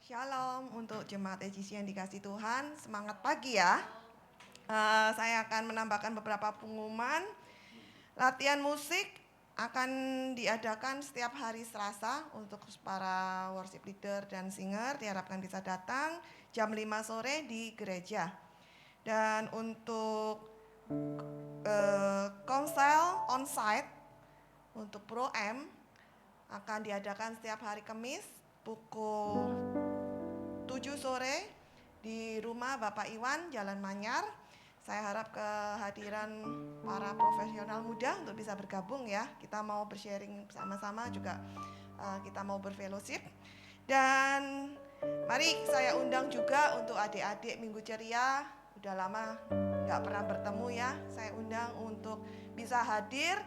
Shalom untuk jemaat EGC yang dikasih Tuhan, semangat pagi ya. Saya akan menambahkan beberapa pengumuman. Latihan musik akan diadakan setiap hari Selasa untuk para worship leader dan singer, diharapkan bisa datang jam 5 sore di gereja. Dan untuk konsel onsite untuk Pro M akan diadakan setiap hari Kamis pukul 7 sore di rumah Bapak Iwan, Jalan Manyar. Saya harap kehadiran para profesional muda untuk bisa bergabung ya. Kita mau bersharing bersama-sama juga, kita mau berfellowship. Dan mari saya undang juga untuk adik-adik Minggu Ceria, udah lama gak pernah bertemu ya. Saya undang untuk bisa hadir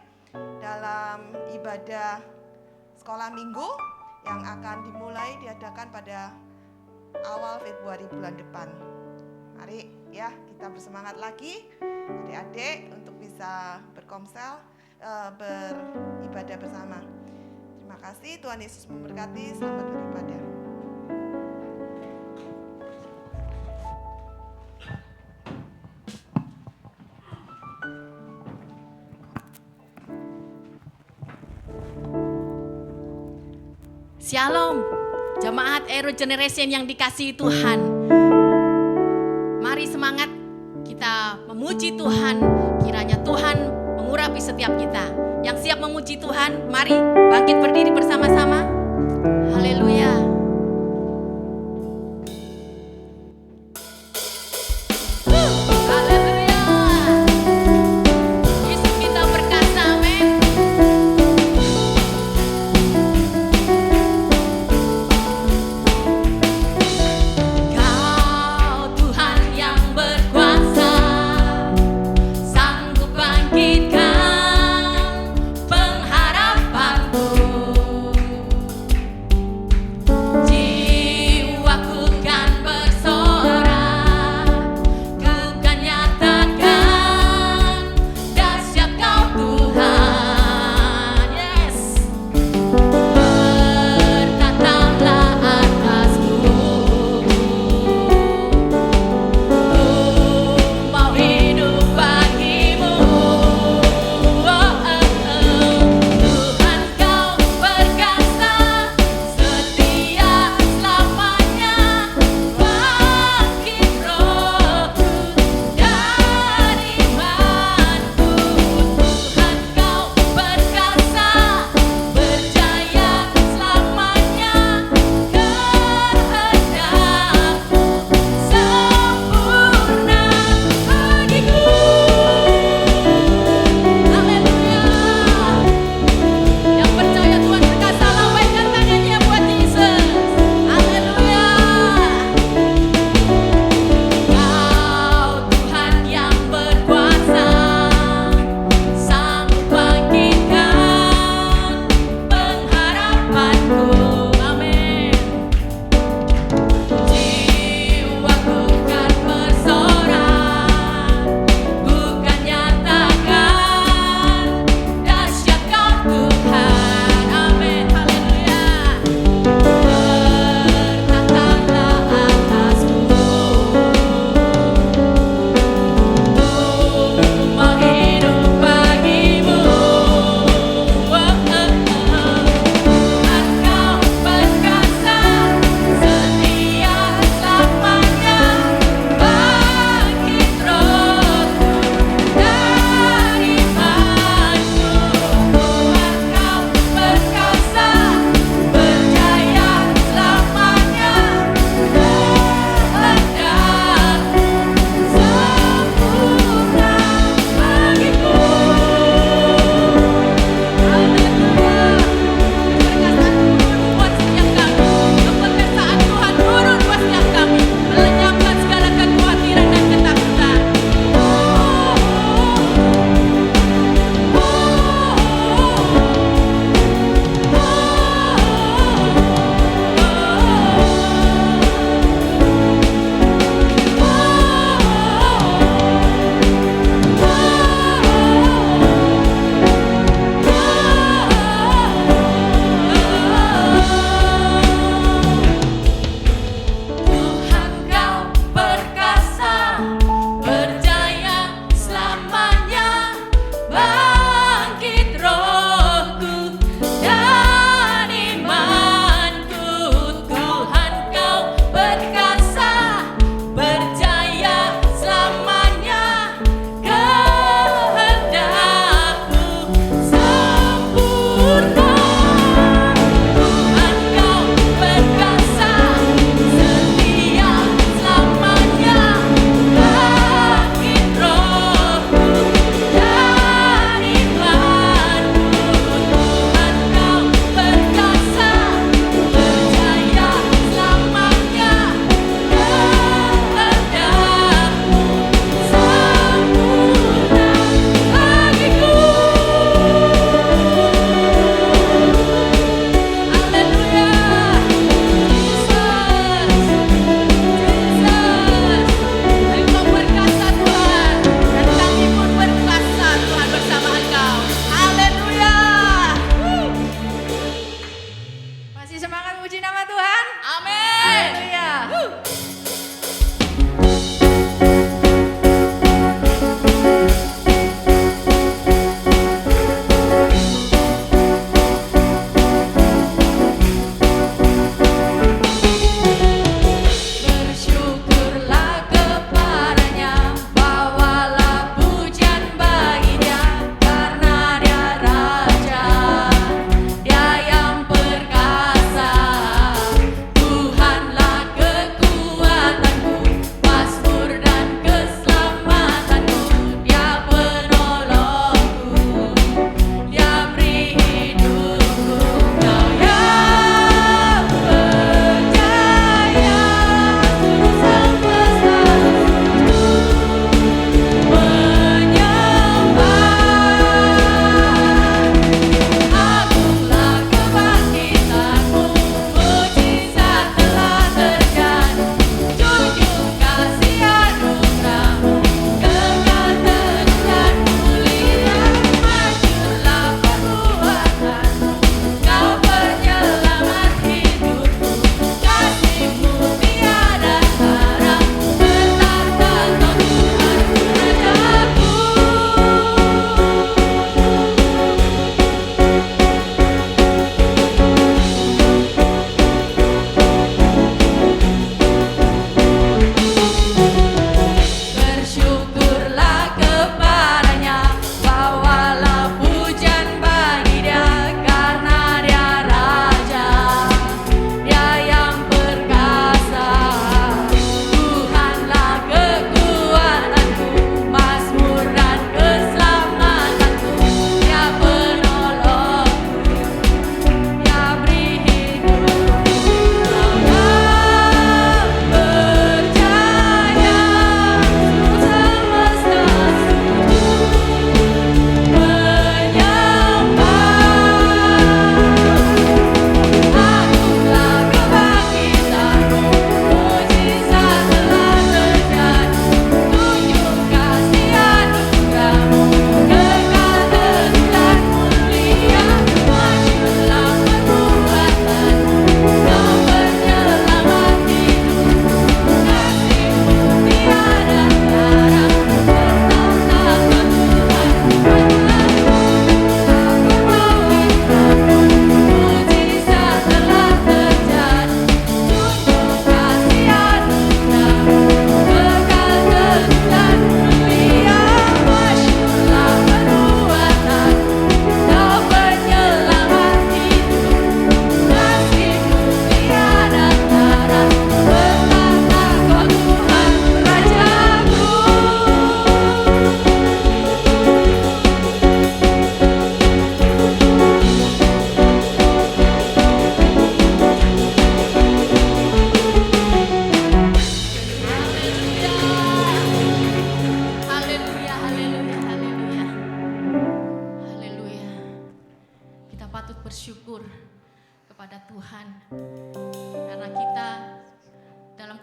dalam ibadah sekolah minggu yang akan dimulai diadakan pada awal Februari bulan depan. Mari ya kita bersemangat lagi adik-adik untuk bisa berkomsel, beribadah bersama. Terima kasih, Tuhan Yesus memberkati, selamat beribadah. Shalom, jemaat Aero Generation yang dikasihi Tuhan. Mari semangat kita memuji Tuhan. Kiranya Tuhan mengurapi setiap kita. Yang siap memuji Tuhan, mari bangkit berdiri bersama-sama. Haleluya.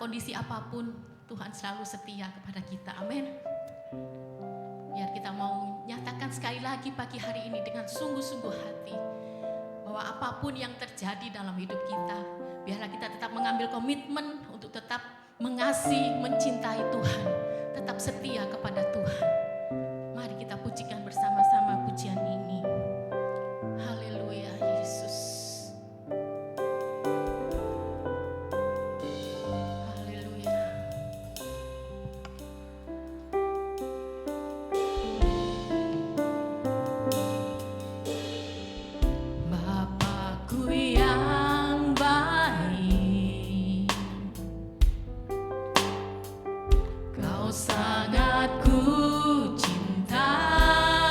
kondisi apapun, Tuhan selalu setia kepada kita. Amin. Biar kita mau nyatakan sekali lagi pagi hari ini dengan sungguh-sungguh hati, bahwa apapun yang terjadi dalam hidup kita, biarlah kita tetap mengambil komitmen untuk tetap mengasihi, mencintai Tuhan, tetap setia kepada Tuhan. Mari kita pujikan bersama-sama pujian ini. Haleluya, Yesus. Haleluya. Bapakku yang baik, Kau sangat ku cintai.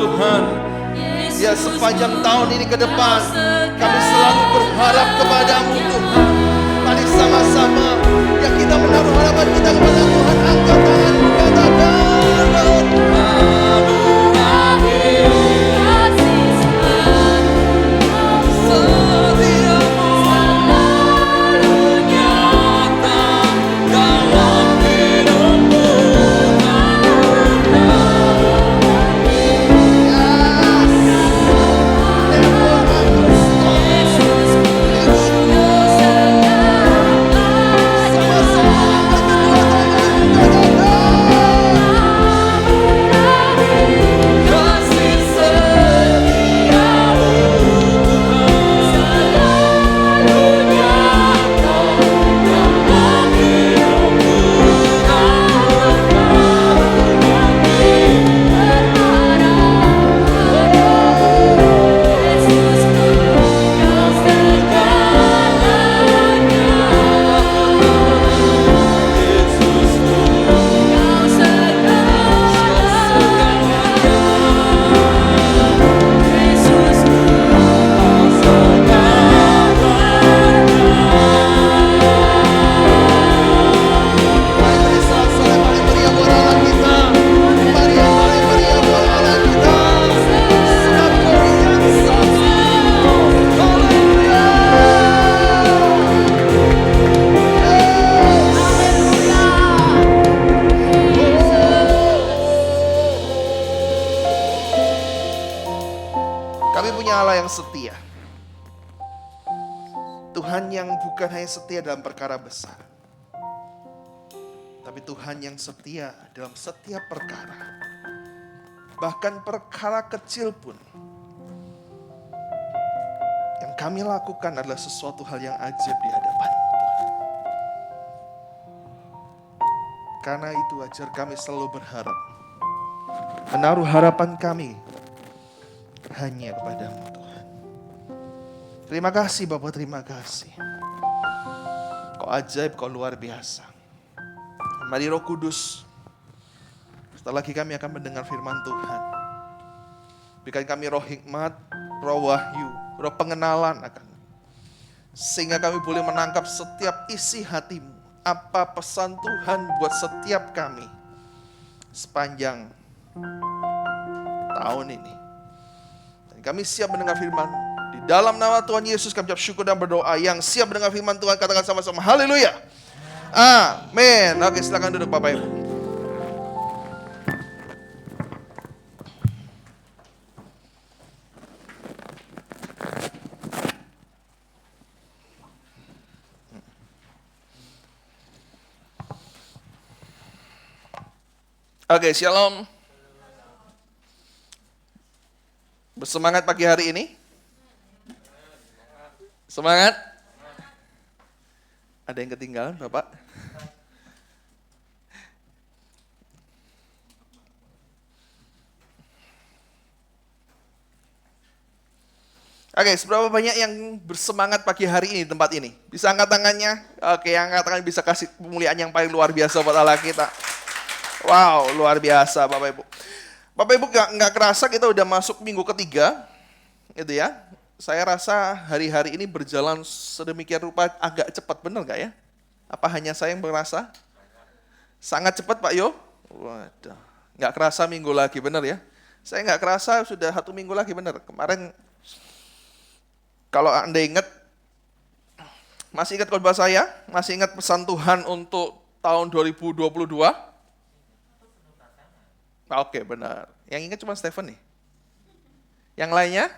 Tuhan. Ya, sepanjang tahun ini ke depan kami selalu berharap kepadamu Tuhan. Mari sama-sama yang kita menaruh harapan kita kepada Tuhan, angkat tangan katakan setia. Tuhan yang bukan hanya setia dalam perkara besar, tapi Tuhan yang setia dalam setiap perkara. Bahkan perkara kecil pun yang kami lakukan adalah sesuatu hal yang ajaib di hadapan-Mu, Tuhan. Karena itu ajar kami selalu berharap, menaruh harapan kami hanya kepada-Mu, Tuhan. Terima kasih Bapak, terima kasih. Kau ajaib, Kau luar biasa. Mari Roh Kudus, setelah lagi kami akan mendengar firman Tuhan. Berikan kami roh hikmat, roh wahyu, roh pengenalan akan. Sehingga kami boleh menangkap setiap isi hati-Mu. Apa pesan Tuhan buat setiap kami sepanjang tahun ini. Dan kami siap mendengar firman. Di dalam nama Tuhan Yesus kami ucap syukur dan berdoa. Yang siap mendengar firman Tuhan katakan sama-sama haleluya. Amin. Oke, silakan duduk Bapak Ibu. Oke, shalom. Bersemangat pagi hari ini? Semangat? Ada yang ketinggalan, Bapak? Oke, seberapa banyak yang bersemangat pagi hari ini di tempat ini? Bisa angkat tangannya? Oke, yang angkat tangan bisa kasih pemuliaan yang paling luar biasa buat Allah kita. Wow, luar biasa Bapak Ibu. Bapak Ibu nggak kerasa kita udah masuk minggu ketiga, gitu ya. Saya rasa hari-hari ini berjalan sedemikian rupa agak cepat, benar nggak ya? Apa hanya saya yang merasa? Sangat cepat Pak Yo? Waduh, nggak kerasa minggu lagi, benar ya? Saya nggak kerasa sudah 1 minggu lagi, benar. Kemarin, kalau Anda ingat, masih ingat khotbah saya? Masih ingat pesan Tuhan untuk tahun 2022? Oke, benar. Yang ingat cuma Stephen nih. Yang lainnya?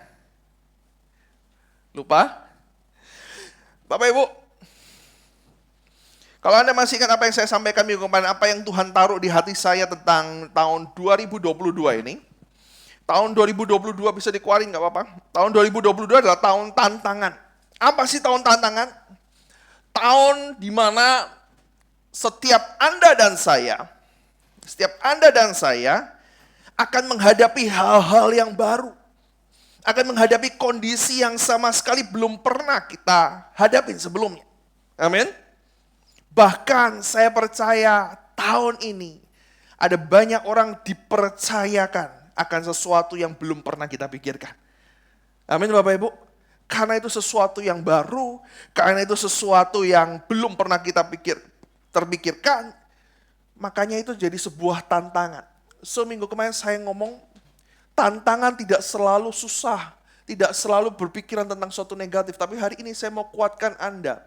Lupa? Bapak Ibu, kalau Anda masih ingat apa yang saya sampaikan minggu kemarin, apa yang Tuhan taruh di hati saya tentang tahun 2022 ini. Tahun 2022 bisa dikeluarin nggak apa-apa. Tahun 2022 adalah tahun tantangan. Apa sih tahun tantangan? Tahun di mana setiap Anda dan saya akan menghadapi hal-hal yang baru. Akan menghadapi kondisi yang sama sekali belum pernah kita hadapin sebelumnya. Amin. Bahkan saya percaya tahun ini ada banyak orang dipercayakan, akan sesuatu yang belum pernah kita pikirkan. Amin Bapak Ibu. Karena itu sesuatu yang baru, karena itu sesuatu yang belum pernah kita terpikirkan, makanya itu jadi sebuah tantangan. So minggu kemarin saya ngomong, tantangan tidak selalu susah, tidak selalu berpikiran tentang suatu negatif, tapi hari ini saya mau kuatkan Anda.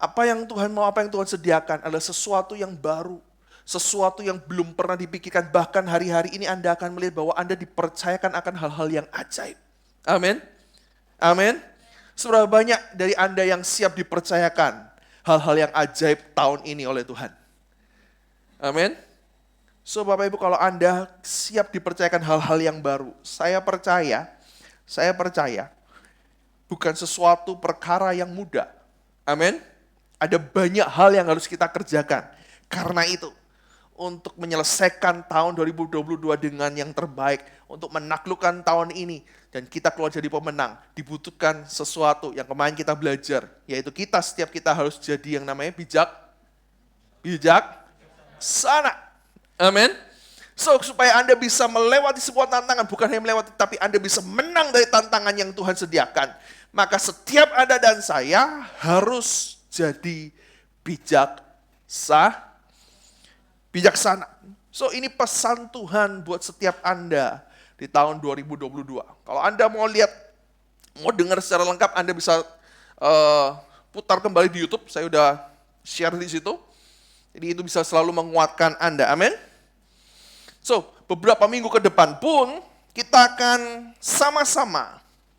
Apa yang Tuhan mau, apa yang Tuhan sediakan adalah sesuatu yang baru, sesuatu yang belum pernah dipikirkan. Bahkan hari-hari ini Anda akan melihat bahwa Anda dipercayakan akan hal-hal yang ajaib. Amin. Amin. Seberapa banyak dari Anda yang siap dipercayakan hal-hal yang ajaib tahun ini oleh Tuhan? Amin. So Bapak Ibu, kalau Anda siap dipercayakan hal-hal yang baru, saya percaya bukan sesuatu perkara yang mudah. Amin. Ada banyak hal yang harus kita kerjakan. Karena itu, untuk menyelesaikan tahun 2022 dengan yang terbaik, untuk menaklukkan tahun ini, dan kita keluar jadi pemenang, dibutuhkan sesuatu yang kemarin kita belajar, yaitu setiap kita harus jadi yang namanya bijaksana. Amin. So, supaya Anda bisa melewati sebuah tantangan, bukan hanya melewati, tapi Anda bisa menang dari tantangan yang Tuhan sediakan. Maka setiap Anda dan saya harus jadi bijaksana. So, ini pesan Tuhan buat setiap Anda di tahun 2022. Kalau Anda mau dengar secara lengkap, Anda bisa putar kembali di YouTube. Saya udah share di situ. Jadi itu bisa selalu menguatkan Anda. Amin. So, beberapa minggu ke depan pun kita akan sama-sama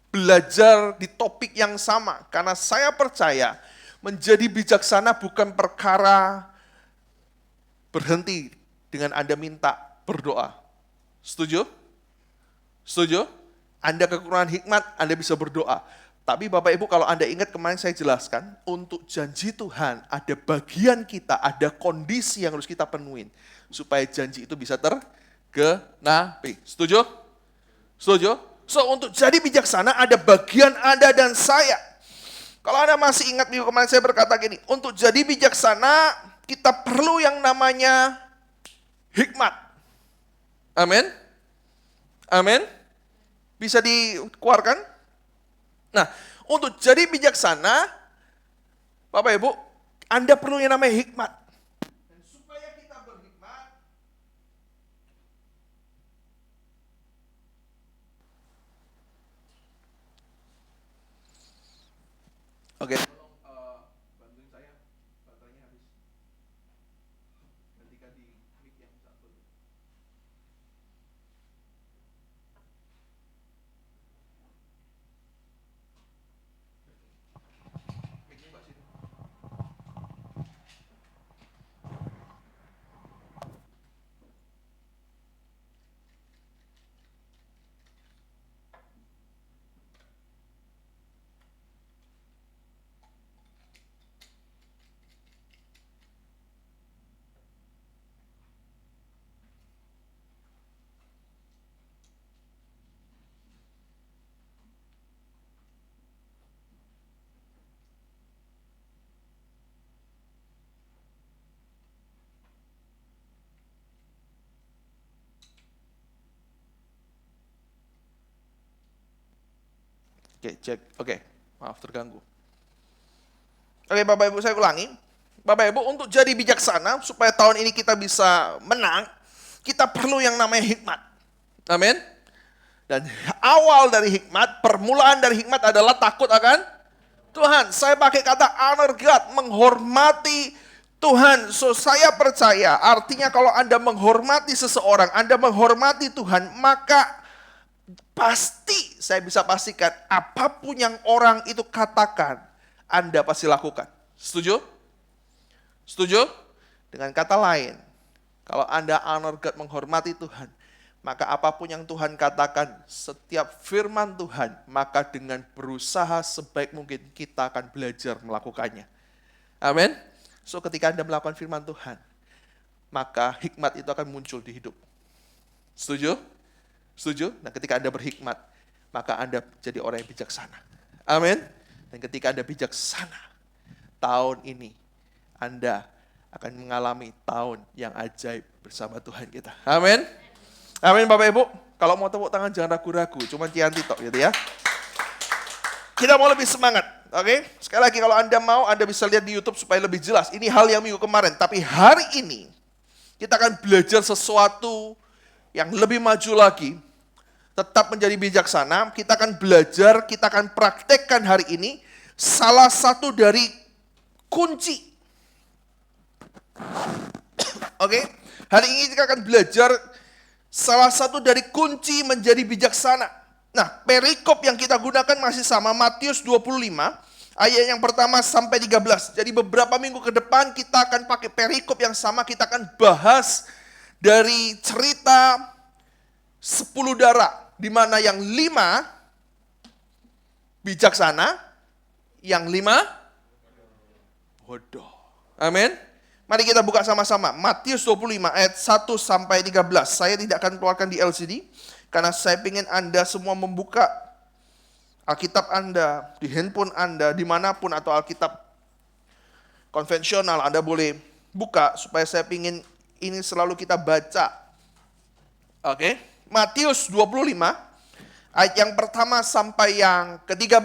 belajar di topik yang sama. Karena saya percaya menjadi bijaksana bukan perkara berhenti dengan Anda minta berdoa. Setuju? Setuju? Anda kekurangan hikmat, Anda bisa berdoa. Tapi Bapak Ibu, kalau Anda ingat kemarin saya jelaskan, untuk janji Tuhan ada bagian kita, ada kondisi yang harus kita penuhin. Supaya janji itu bisa tergenapi. Setuju? Setuju? So, untuk jadi bijaksana ada bagian Anda dan saya. Kalau Anda masih ingat minggu kemarin saya berkata gini, untuk jadi bijaksana kita perlu yang namanya hikmat. Amin. Amin. Bisa dikeluarkan? Nah, untuk jadi bijaksana, Bapak Ibu, Anda perlu yang namanya hikmat. Dan supaya kita berhikmat, oke. Tolong bantuin saya, baterainya habis. Gantikan di mic yang satu. Mic-nya Mbak situ. Oke, cek. Oke, maaf terganggu. Oke, Bapak Ibu saya ulangi. Bapak Ibu, untuk jadi bijaksana, supaya tahun ini kita bisa menang, kita perlu yang namanya hikmat. Amin. Dan awal dari hikmat, permulaan dari hikmat adalah takut akan Tuhan. Saya pakai kata honor God, menghormati Tuhan. So, saya percaya, artinya kalau Anda menghormati seseorang, Anda menghormati Tuhan, maka pasti, saya bisa pastikan, apapun yang orang itu katakan, Anda pasti lakukan. Setuju? Setuju? Dengan kata lain, kalau Anda honor God, menghormati Tuhan, maka apapun yang Tuhan katakan, setiap firman Tuhan, maka dengan berusaha sebaik mungkin kita akan belajar melakukannya. Amin. So, ketika Anda melakukan firman Tuhan, maka hikmat itu akan muncul di hidup. Setuju? Setuju? Nah, ketika Anda berhikmat, maka Anda jadi orang yang bijaksana. Amin. Dan ketika Anda bijaksana, tahun ini Anda akan mengalami tahun yang ajaib bersama Tuhan kita. Amin. Amin Bapak Ibu. Kalau mau tepuk tangan jangan ragu-ragu, cuma Cianti tok gitu ya. Kita mau lebih semangat, oke? Sekali lagi kalau Anda mau, Anda bisa lihat di YouTube supaya lebih jelas. Ini hal yang minggu kemarin, tapi hari ini kita akan belajar sesuatu yang lebih maju lagi. Tetap menjadi bijaksana, kita akan belajar, kita akan praktekkan hari ini salah satu dari kunci. Oke? Hari ini kita akan belajar salah satu dari kunci menjadi bijaksana. Nah, perikop yang kita gunakan masih sama, Matius 25, ayat yang pertama sampai 13. Jadi beberapa minggu ke depan kita akan pakai perikop yang sama, kita akan bahas dari cerita 10 darah, di mana yang 5 bijaksana, yang 5 bodoh. Amin. Mari kita buka sama-sama. Matius 25 ayat 1 sampai 13. Saya tidak akan keluarkan di LCD karena saya ingin Anda semua membuka Alkitab Anda, di handphone Anda, dimanapun, atau Alkitab konvensional Anda boleh buka supaya saya ingin ini selalu kita baca. Oke. Matius 25 ayat yang pertama sampai yang ke-13.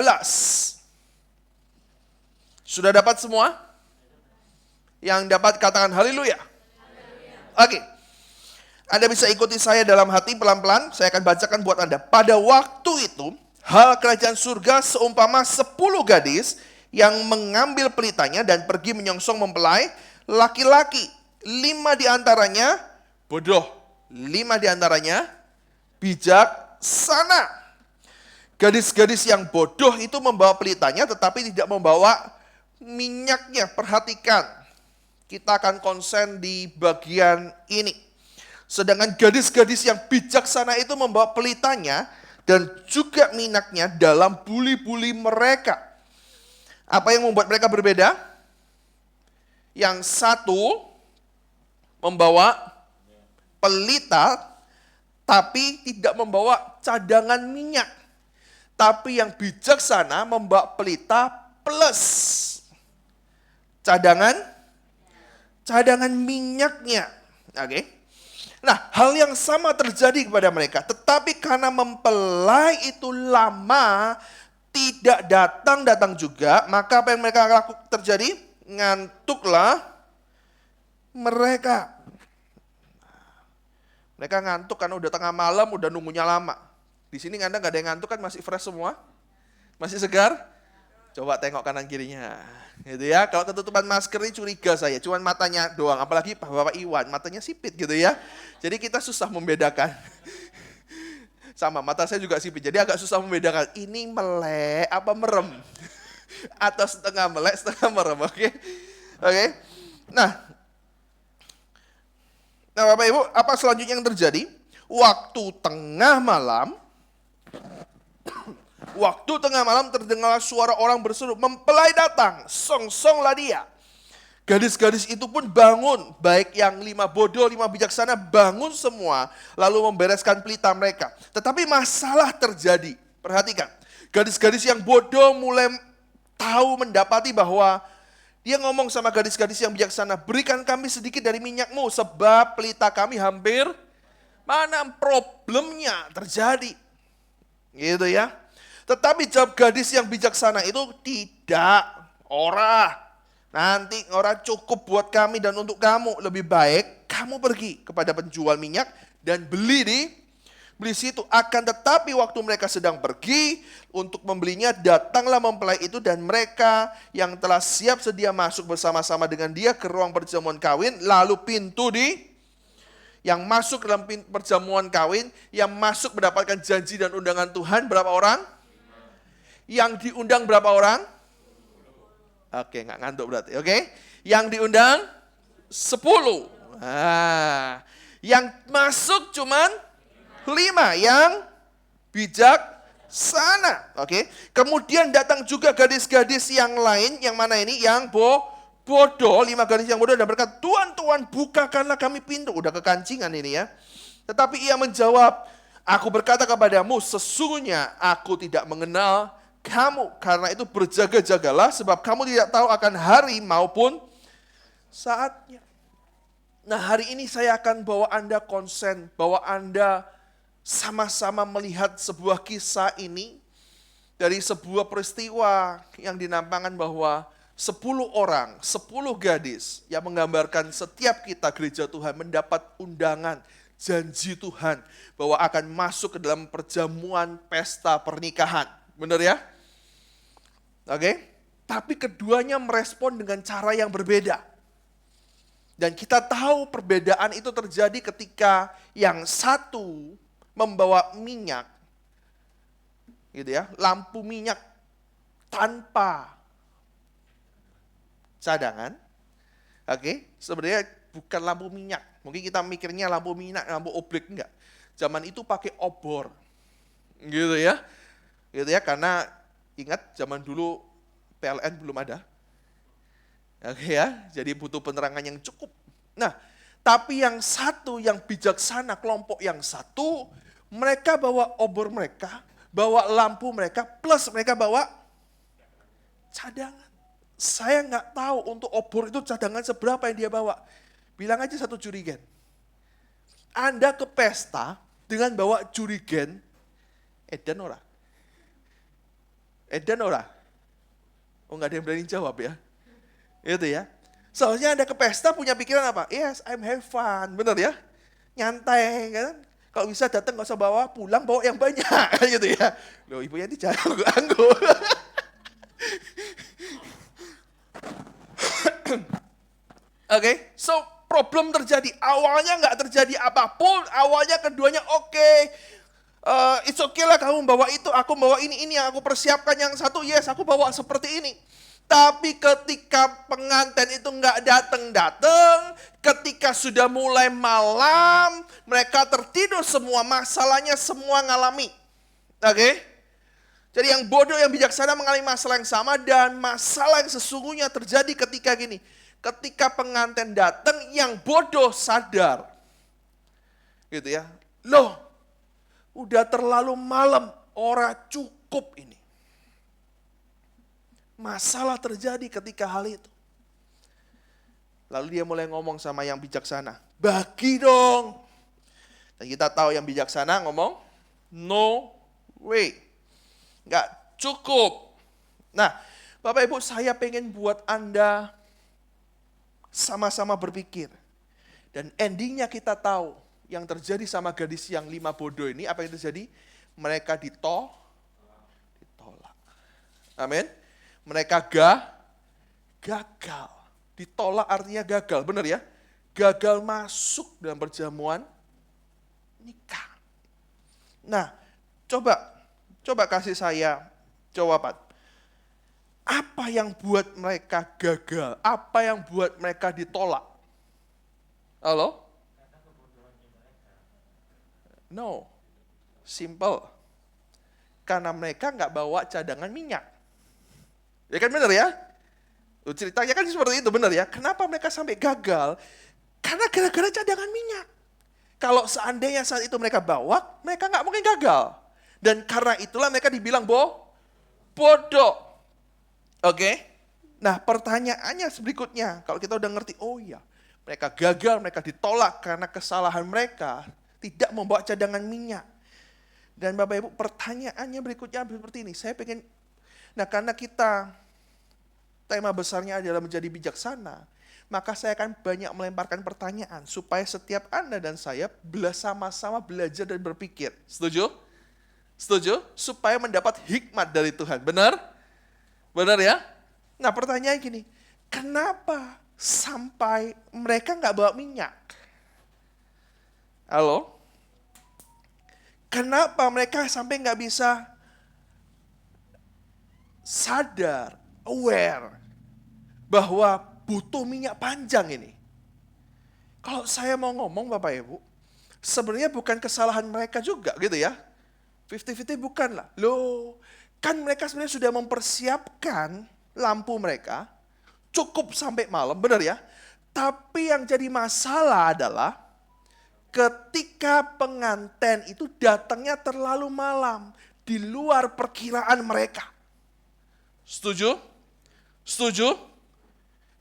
Sudah dapat semua? Yang dapat katakan haleluya. Oke. Anda bisa ikuti saya dalam hati pelan-pelan. Saya akan bacakan buat Anda. Pada waktu itu, hal kerajaan surga seumpama 10 gadis yang mengambil pelitanya dan pergi menyongsong mempelai laki-laki. 5 diantaranya bodoh. 5 diantaranya bijaksana. Gadis-gadis yang bodoh itu membawa pelitanya tetapi tidak membawa minyaknya. Perhatikan. Kita akan konsen di bagian ini. Sedangkan gadis-gadis yang bijaksana itu membawa pelitanya dan juga minyaknya dalam buli-buli mereka. Apa yang membuat mereka berbeda? Yang satu membawa pelita tapi tidak membawa cadangan minyak. Tapi yang bijaksana membawa pelita plus cadangan minyaknya. Oke. Nah, hal yang sama terjadi kepada mereka. Tetapi karena mempelai itu lama, tidak datang juga, maka apa yang mereka lakukan terjadi? Ngantuklah mereka. Mereka ngantuk karena udah tengah malam, udah nunggunya lama. Di sini Anda nggak ada yang ngantuk kan? Masih fresh semua? Masih segar? Coba tengok kanan kirinya. Gitu ya. Kalau ketutupan masker ini curiga saya, cuman matanya doang. Apalagi Bapak Iwan, matanya sipit gitu ya. Jadi kita susah membedakan. Sama, mata saya juga sipit. Jadi agak susah membedakan. Ini melek apa merem? Atau setengah melek, setengah merem. Oke? Oke? Nah, Bapak Ibu, apa selanjutnya yang terjadi? Waktu tengah malam, terdengar suara orang berseru, mempelai datang, song-songlah dia. Gadis-gadis itu pun bangun, baik yang 5 bodoh, 5 bijaksana, bangun semua, lalu membereskan pelita mereka. Tetapi masalah terjadi, perhatikan. Gadis-gadis yang bodoh mulai tahu mendapati bahwa dia ngomong sama gadis-gadis yang bijaksana, berikan kami sedikit dari minyakmu, sebab pelita kami hampir, mana problemnya terjadi. Gitu ya. Tetapi jawab gadis yang bijaksana itu, tidak, nanti cukup buat kami dan untuk kamu. Lebih baik kamu pergi kepada penjual minyak dan beli situ. Akan tetapi waktu mereka sedang pergi untuk membelinya, datanglah mempelai itu dan mereka yang telah siap sedia masuk bersama-sama dengan dia ke ruang perjamuan kawin. Lalu yang masuk dalam perjamuan kawin, yang masuk mendapatkan janji dan undangan Tuhan, berapa orang? Yang diundang berapa orang? Oke, nggak ngantuk berarti. Oke, yang diundang 10. Nah, yang masuk cuman 5 yang bijaksana. Oke. Kemudian datang juga gadis-gadis yang lain, yang mana ini? Yang bodoh, 5 gadis yang bodoh dan berkata, Tuan, bukakanlah kami pintu. Udah kekancingan ini ya. Tetapi ia menjawab, aku berkata kepadamu, sesungguhnya aku tidak mengenal kamu. Karena itu berjaga-jagalah, sebab kamu tidak tahu akan hari maupun saatnya. Nah, hari ini saya akan bawa Anda konsen, bawa Anda sama-sama melihat sebuah kisah ini dari sebuah peristiwa yang dinampakkan bahwa 10 orang, 10 gadis yang menggambarkan setiap kita gereja Tuhan mendapat undangan, janji Tuhan bahwa akan masuk ke dalam perjamuan pesta pernikahan. Benar ya? Oke? Tapi keduanya merespon dengan cara yang berbeda. Dan kita tahu perbedaan itu terjadi ketika yang satu membawa minyak, gitu ya, lampu minyak tanpa cadangan. Oke, sebenarnya bukan lampu minyak. Mungkin kita mikirnya lampu minyak, lampu oblek, enggak. Zaman itu pakai obor, gitu ya, karena ingat zaman dulu PLN belum ada. Oke ya, jadi butuh penerangan yang cukup. Nah, tapi yang satu, yang bijaksana, kelompok yang satu, mereka bawa obor mereka, bawa lampu mereka, plus mereka bawa cadangan. Saya nggak tahu untuk obor itu cadangan seberapa yang dia bawa. Bilang aja 1 jurigen. Anda ke pesta dengan bawa jurigen, edan ora? Edan ora? Oh, nggak ada yang berani jawab ya. Itu ya. Seharusnya Anda ke pesta punya pikiran apa? Yes, I'm have fun. Benar ya? Nyantai kan? Kalau bisa datang nggak usah bawa pulang, bawa yang banyak. Gitu ya. Loh, ibu Yanti jangan ganggu. Oke, so problem terjadi. Awalnya nggak terjadi apapun. Awalnya keduanya oke. It's okay lah kamu bawa itu, aku bawa ini yang aku persiapkan. Yang satu, yes aku bawa seperti ini. Tapi ketika pengantin itu nggak datang, ketika sudah mulai malam, mereka tertidur semua, masalahnya semua ngalami. Oke? Jadi yang bodoh, yang bijaksana mengalami masalah yang sama, dan masalah yang sesungguhnya terjadi ketika gini. Ketika pengantin datang, yang bodoh sadar. Gitu ya. Loh, udah terlalu malam, ora cukup ini. Masalah terjadi ketika hal itu. Lalu dia mulai ngomong sama yang bijaksana, bagi dong. Dan kita tahu yang bijaksana ngomong, no way. Nggak cukup. Nah, Bapak Ibu, saya pengen buat Anda sama-sama berpikir. Dan endingnya kita tahu, yang terjadi sama gadis yang 5 bodoh ini, apa yang terjadi? Mereka ditolak. Amin. Mereka gagal. Ditolak artinya gagal, benar ya? Gagal masuk dalam perjamuan nikah. Nah, coba kasih saya jawaban. Apa yang buat mereka gagal? Apa yang buat mereka ditolak? Halo? No, simple. Karena mereka nggak bawa cadangan minyak. Ya kan benar ya? Ceritanya kan seperti itu, benar ya? Kenapa mereka sampai gagal? Karena gara-gara cadangan minyak. Kalau seandainya saat itu mereka bawa, mereka nggak mungkin gagal. Dan karena itulah mereka dibilang bodoh. Oke? Nah pertanyaannya berikutnya, kalau kita udah ngerti, oh iya, mereka gagal, mereka ditolak karena kesalahan mereka tidak membawa cadangan minyak. Dan Bapak Ibu, pertanyaannya berikutnya seperti ini. Nah karena kita, tema besarnya adalah menjadi bijaksana, maka saya akan banyak melemparkan pertanyaan supaya setiap Anda dan saya sama-sama belajar dan berpikir. Setuju? Setuju? Supaya mendapat hikmat dari Tuhan. Benar? Benar ya? Nah pertanyaan gini, kenapa sampai mereka nggak bawa minyak? Halo? Kenapa mereka sampai nggak bisa sadar, aware, bahwa butuh minyak panjang ini? Kalau saya mau ngomong Bapak Ibu, sebenarnya bukan kesalahan mereka juga gitu ya. 50-50 bukan lah. Loh, kan mereka sebenarnya sudah mempersiapkan lampu mereka, cukup sampai malam, benar ya? Tapi yang jadi masalah adalah ketika pengantin itu datangnya terlalu malam, di luar perkiraan mereka. Setuju? Setuju?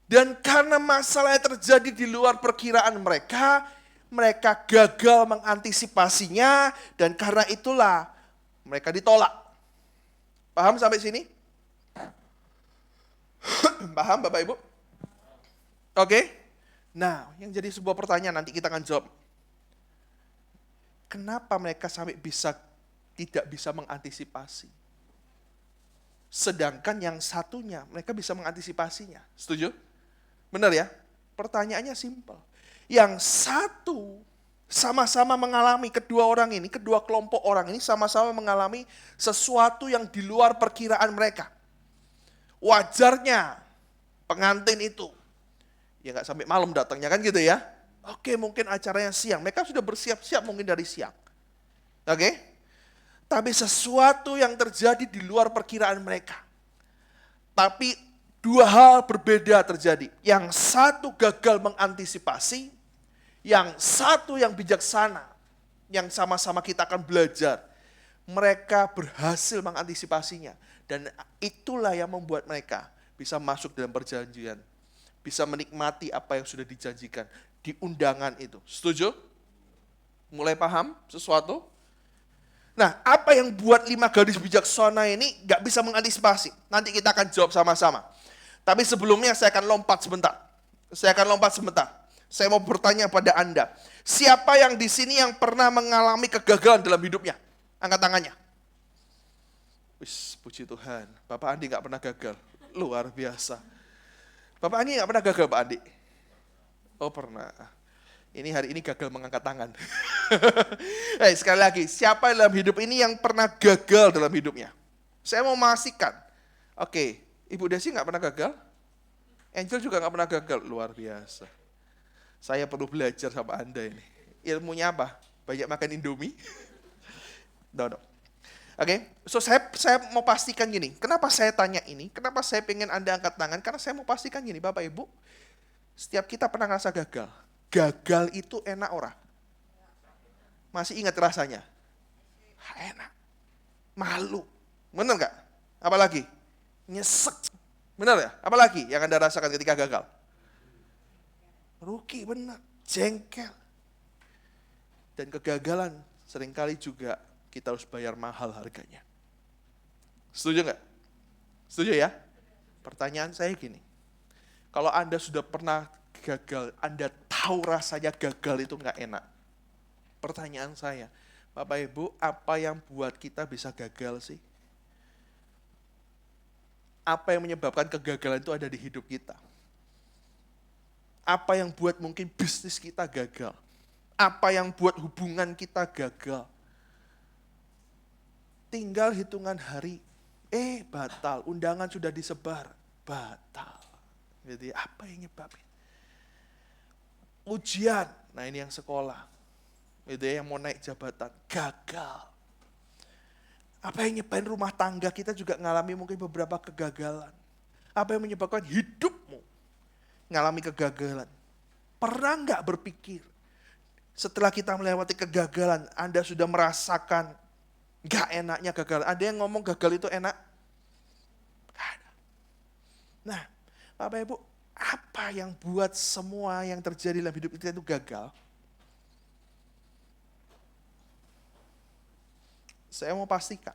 Dan karena masalah yang terjadi di luar perkiraan mereka, mereka gagal mengantisipasinya, dan karena itulah mereka ditolak. Paham sampai sini? Paham Bapak Ibu? Oke? Nah, yang jadi sebuah pertanyaan nanti kita akan jawab. Kenapa mereka sampai tidak bisa mengantisipasi? Sedangkan yang satunya mereka bisa mengantisipasinya. Setuju? Benar ya? Pertanyaannya simpel. Yang satu sama-sama mengalami, kedua kelompok orang ini sama-sama mengalami sesuatu yang di luar perkiraan mereka. Wajarnya pengantin itu, ya nggak sampai malam datangnya kan gitu ya. Oke, mungkin acaranya siang, mereka sudah bersiap-siap mungkin dari siang. Oke, tapi sesuatu yang terjadi di luar perkiraan mereka. Tapi dua hal berbeda terjadi. Yang satu gagal mengantisipasi, yang satu yang bijaksana, yang sama-sama kita akan belajar. Mereka berhasil mengantisipasinya. Dan itulah yang membuat mereka bisa masuk dalam perjanjian. Bisa menikmati apa yang sudah dijanjikan di undangan itu. Setuju? Mulai paham sesuatu? Nah, apa yang buat 5 gadis bijaksana ini gak bisa mengantisipasi? Nanti kita akan jawab sama-sama. Tapi sebelumnya saya akan lompat sebentar. Saya mau bertanya pada Anda. Siapa yang di sini yang pernah mengalami kegagalan dalam hidupnya? Angkat tangannya. Wis, puji Tuhan. Bapak Andi gak pernah gagal. Luar biasa. Bapak Andi gak pernah gagal, Pak Andi? Oh, pernah. Ini hari ini gagal mengangkat tangan. Sekali lagi, siapa dalam hidup ini yang pernah gagal dalam hidupnya? Saya mau memastikan. Oke, Ibu Desi gak pernah gagal? Angel juga gak pernah gagal. Luar biasa. Saya perlu belajar sama Anda ini. Ilmunya apa? Banyak makan Indomie? No. Oke, so saya mau pastikan gini. Kenapa saya tanya ini? Kenapa saya pengen Anda angkat tangan? Karena saya mau pastikan gini, Bapak Ibu. Setiap kita pernah ngerasa gagal. Gagal itu enak ora? Masih ingat rasanya? Enak. Malu. Benar nggak? Apalagi? Nyesek. Benar ya? Apalagi yang Anda rasakan ketika gagal? Rugi, benar. Jengkel. Dan kegagalan seringkali juga kita harus bayar mahal harganya. Setuju nggak? Setuju ya? Pertanyaan saya gini. Kalau Anda sudah pernah gagal, Anda tahu rasanya gagal itu nggak enak. Pertanyaan saya, Bapak Ibu, apa yang buat kita bisa gagal sih? Apa yang menyebabkan kegagalan itu ada di hidup kita? Apa yang buat mungkin bisnis kita gagal? Apa yang buat hubungan kita gagal? Tinggal hitungan hari, batal, undangan sudah disebar, batal. Jadi apa yang nyebabin? Ujian, nah ini yang sekolah, yang mau naik jabatan, gagal. Apa yang nyebabin rumah tangga kita juga ngalami mungkin beberapa kegagalan. Apa yang menyebabkan hidupmu ngalami kegagalan? Pernah nggak berpikir, setelah kita melewati kegagalan, Anda sudah merasakan gak enaknya gagal. Ada yang ngomong gagal itu enak? Gak ada. Nah, Bapak Ibu, apa yang buat semua yang terjadi dalam hidup kita itu gagal? Saya mau pastikan,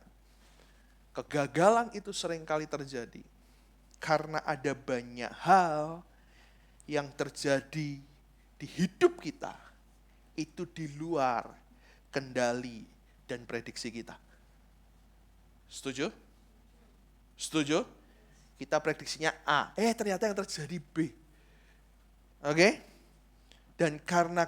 kegagalan itu seringkali terjadi karena ada banyak hal yang terjadi di hidup kita itu di luar kendali dan prediksi kita. Setuju? Setuju? Kita prediksinya A, ternyata yang terjadi B. Oke? Dan karena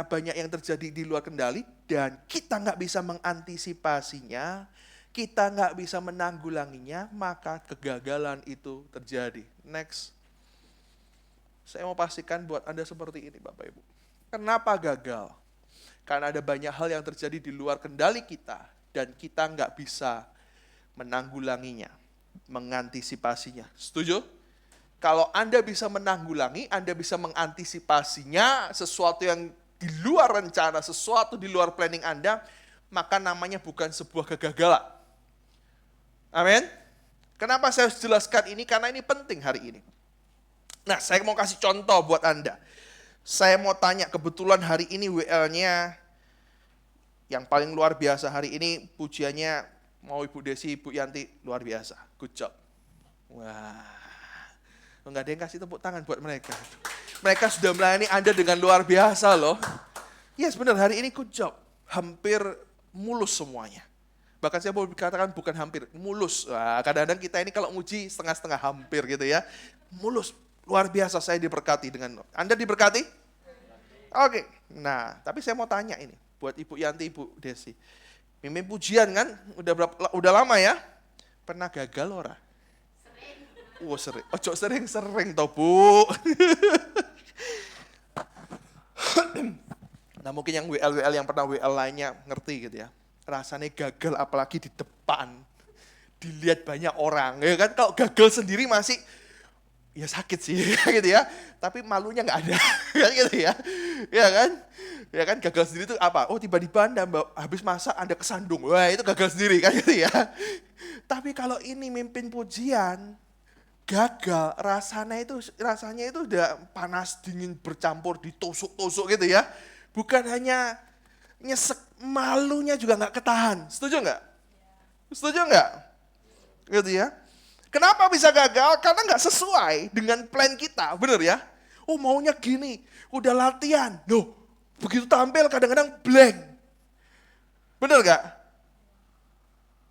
banyak yang terjadi di luar kendali dan kita nggak bisa mengantisipasinya, kita nggak bisa menanggulanginya, maka kegagalan itu terjadi. Next. Saya mau pastikan buat Anda seperti ini, Bapak Ibu. Kenapa gagal? Karena ada banyak hal yang terjadi di luar kendali kita dan kita nggak bisa menanggulanginya, mengantisipasinya. Setuju? Kalau Anda bisa menanggulangi, Anda bisa mengantisipasinya, sesuatu yang di luar rencana, sesuatu di luar planning Anda, maka namanya bukan sebuah kegagalan. Amin? Kenapa saya harus jelaskan ini? Karena ini penting hari ini. Nah, saya mau kasih contoh buat Anda. Saya mau tanya, kebetulan hari ini WL-nya yang paling luar biasa hari ini, pujiannya mau Ibu Desi, Ibu Yanti, luar biasa. Good job. Wah, enggak ada yang kasih tepuk tangan buat mereka. Mereka sudah melayani Anda dengan luar biasa loh. Yes, benar, hari ini good job. Hampir mulus semuanya. Bahkan saya mau katakan bukan hampir, mulus. Wah, kadang-kadang kita ini kalau muji setengah-setengah hampir gitu ya. Mulus, luar biasa saya diberkati dengan. Anda diberkati? Oke, nah tapi saya mau tanya ini. Buat Ibu Yanti, Ibu Desi. Mimpin pujian kan, udah lama ya? Pernah gagal ora? Sering. Oh sering, ojo sering toh Bu. Nah mungkin yang WL yang pernah WL lainnya ngerti gitu ya. Rasanya gagal apalagi di depan. Dilihat banyak orang, ya kan kalau gagal sendiri masih ya sakit sih gitu ya. Tapi malunya nggak ada kan gitu ya. Ya kan? Ya kan gagal sendiri itu apa? Oh tiba-tiba Anda habis masak Anda kesandung. Wah itu gagal sendiri kan gitu ya. Tapi kalau ini mimpin pujian, gagal rasanya itu udah panas dingin bercampur ditusuk-tusuk gitu ya. Bukan hanya nyesek, malunya juga nggak ketahan. Setuju nggak? Setuju nggak? Gitu ya. Kenapa bisa gagal? Karena nggak sesuai dengan plan kita, bener ya? Oh maunya gini, udah latihan. Loh, begitu tampil kadang-kadang blank. Bener nggak?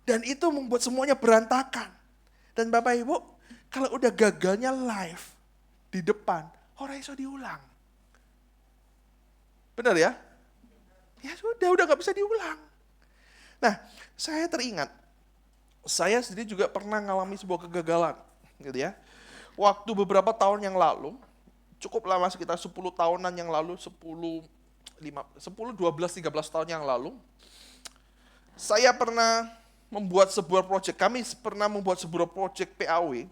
Dan itu membuat semuanya berantakan. Dan Bapak Ibu, kalau udah gagalnya live di depan, orang iso diulang. Bener ya? Ya sudah nggak bisa diulang. Nah, saya teringat, saya sendiri juga pernah mengalami sebuah kegagalan, gitu ya. Waktu beberapa tahun yang lalu, cukup lama sekitar 10 tahunan yang lalu, 10, 12, 13 tahun yang lalu, saya pernah membuat sebuah proyek, kami pernah membuat sebuah proyek PAW,